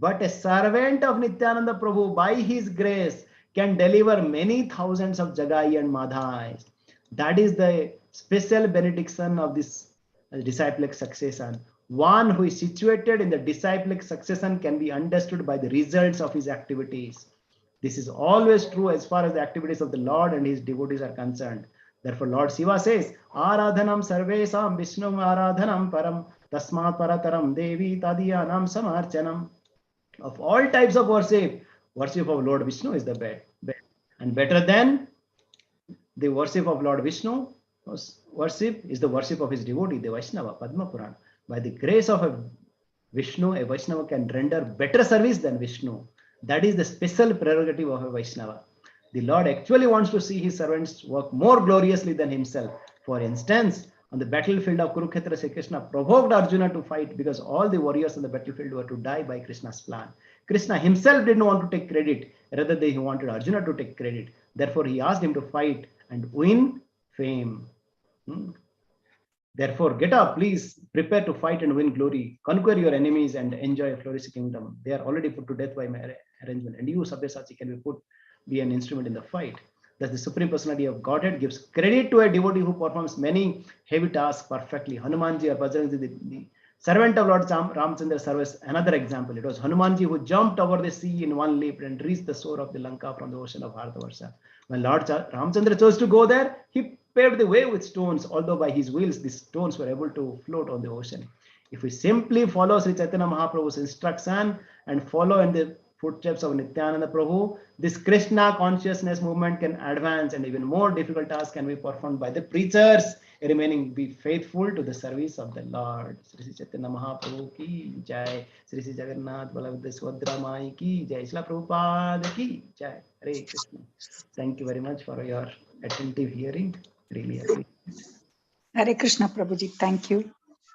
but a servant of Nityananda Prabhu, by his grace, can deliver many thousands of Jagai and Madhais. That is the special benediction of this disciplic succession. One who is situated in the disciplic succession can be understood by the results of his activities. This is always true as far as the activities of the Lord and his devotees are concerned. Therefore, Lord Shiva says, Aradhanam sarvesam Vishnum aradhanam param tasmat parataram devi tadiyanam samarchanam. Of all types of worship, worship of Lord Vishnu is the best. And better than the worship of Lord Vishnu, worship is the worship of his devotee, the Vaishnava, Padma Purana. By the grace of a Vishnu, a Vaishnava can render better service than Vishnu. That is the special prerogative of a Vaishnava. The Lord actually wants to see his servants work more gloriously than himself. For instance, on the battlefield of Kurukshetra, Sri Krishna provoked Arjuna to fight because all the warriors on the battlefield were to die by Krishna's plan. Krishna himself didn't want to take credit, rather he wanted Arjuna to take credit. Therefore, he asked him to fight and win fame. Therefore, get up, please prepare to fight and win glory. Conquer your enemies and enjoy a flourishing kingdom. They are already put to death by my arrangement, and you, Sabyasachi, can be an instrument in the fight. Thus, the Supreme Personality of Godhead gives credit to a devotee who performs many heavy tasks perfectly. Hanumanji or Bajrangi, the servant of Lord Ramchandra, serves another example. It was Hanumanji who jumped over the sea in one leap and reached the shore of the Lanka from the ocean of Bharatavarsha. When Lord Ramchandra chose to go there, he paved the way with stones, although by his wheels, the stones were able to float on the ocean. If we simply follow Sri Chaitanya Mahaprabhu's instruction and follow in the footsteps of Nityananda Prabhu, this Krishna consciousness movement can advance, and even more difficult tasks can be performed by the preachers, remaining be faithful to the service of the Lord. Sri Chaitanya Mahaprabhu ki jai, Sri Jagannath Balabhadra Subhadra Mai ki jai, Srila Prabhupada ki jai. Hare Krishna. Thank you very much for your attentive hearing. Really appreciate it. Hare Krishna, Prabhuji. Thank you.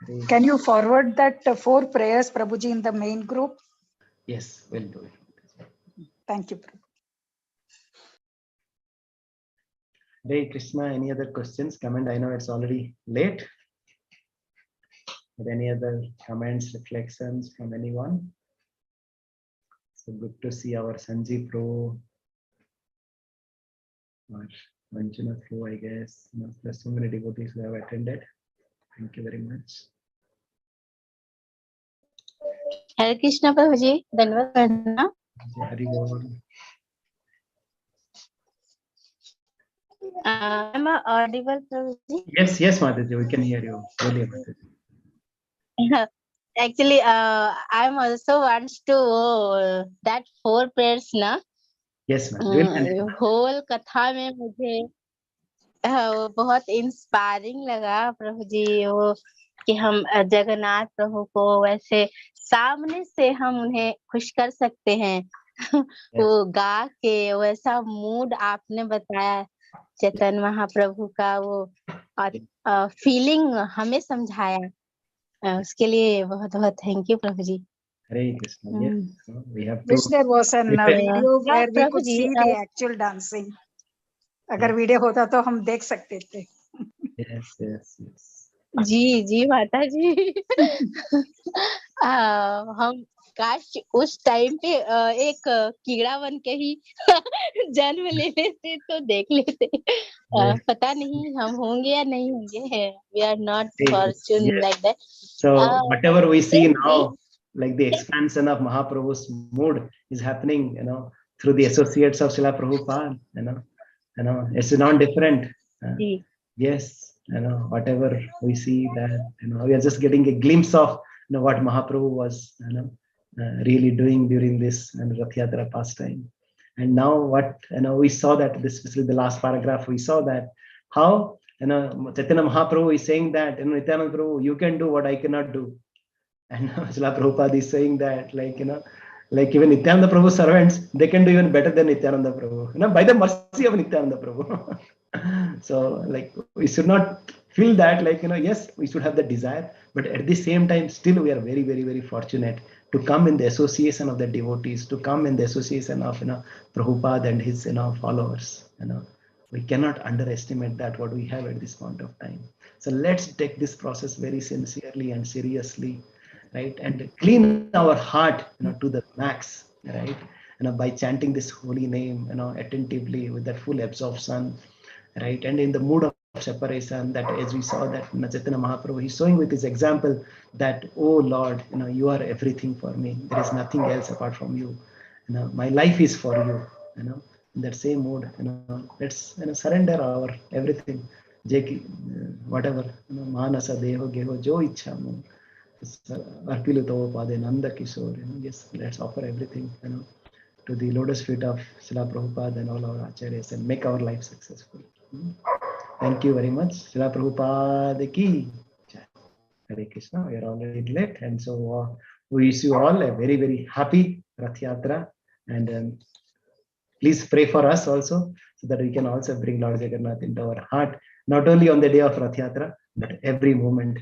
Hare Can you forward that 4 prayers, Prabhuji, in the main group? Yes, we'll do it. Thank you, Prabhu. Hare Krishna. Any other questions? Comment? I know it's already late. But any other comments, reflections from anyone? So good to see our Sanji Pro or Manjuna Pro, I guess. There's so many devotees who have attended. Thank you very much. Hare Krishna, Prabhuji. Dhanwad Pradna. Hari Bol. Am I audible, Prabhuji? Yes, Mataji, we can hear you. Really, Mataji. Actually, I'm also wants to that 4 prayers, na. Yes, ma'am. Whole कथा में मुझे वो बहुत inspiring लगा प्रभु जी, वो कि हम जगन्नाथ प्रभु को वैसे सामने से हम उन्हें खुश कर सकते हैं। वो गा के वैसा मूड आपने बताया, चैतन्य महाप्रभु का वो फीलिंग हमें समझाया, उसके लिए बहुत बहुत thank you Prabhu ji. Hare Krishna. Yes, we have Wish to. there was a video where we Prabhu could ji, see the actual dancing. अगर वीडियो होता तो हम देख सकते थे। Yes, yes, yes. जी जी माता जी। हम काश उस टाइम पे एक कीड़ा बन के ही जन्म ले लेते तो देख लेते। Yes. पता नहीं हम होंगे या नहीं होंगे। We are not Yes, fortune yes. like that. So whatever we see Yes, now, like the expansion of Mahaprabhu's mood is happening, through the associates of Srila Prabhupada, it's not different. Ji Yes, whatever we see that, we are just getting a glimpse of, what Mahaprabhu was, really doing during this Rath Yatra pastime. And now what, we saw that, this, especially the last paragraph, we saw that how, Chaitanya Mahaprabhu is saying that, Nityananda Prabhu, you can do what I cannot do. And Srila Prabhupada is saying that, like even Nityananda Prabhu's servants, they can do even better than Nityananda Prabhu, by the mercy of Nityananda Prabhu. So, like, we should not feel that, like, yes, we should have the desire, but at the same time, still we are very, very, very fortunate to come in the association of the devotees, to come in the association of, Prabhupada and his, followers, we cannot underestimate that what we have at this point of time. So let's take this process very sincerely and seriously, right? And clean our heart, to the max, right? By chanting this holy name, attentively with that full absorption, right? And in the mood of separation, that as we saw that Chaitanya Mahaprabhu, he's showing with his example that, oh Lord, you are everything for me. There is nothing else apart from you. My life is for you. In that same mood, let's surrender our everything. Whatever, manasa deho geho jo ichha mo. Arpilito pade nanda kishore. Yes, let's offer everything, to the lotus feet of Srila Prabhupada and all our acharyas and make our life successful. Thank you very much. Srila Prabhupada ki jai. Hare Krishna. We are already late, and so we wish you all a very, very happy Rath Yatra, and please pray for us also, so that we can also bring Lord Jagannath into our heart, not only on the day of Rath Yatra, but every moment,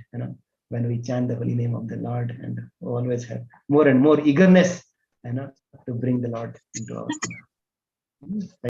when we chant the holy name of the Lord, and always have more and more eagerness, to bring the Lord into our heart.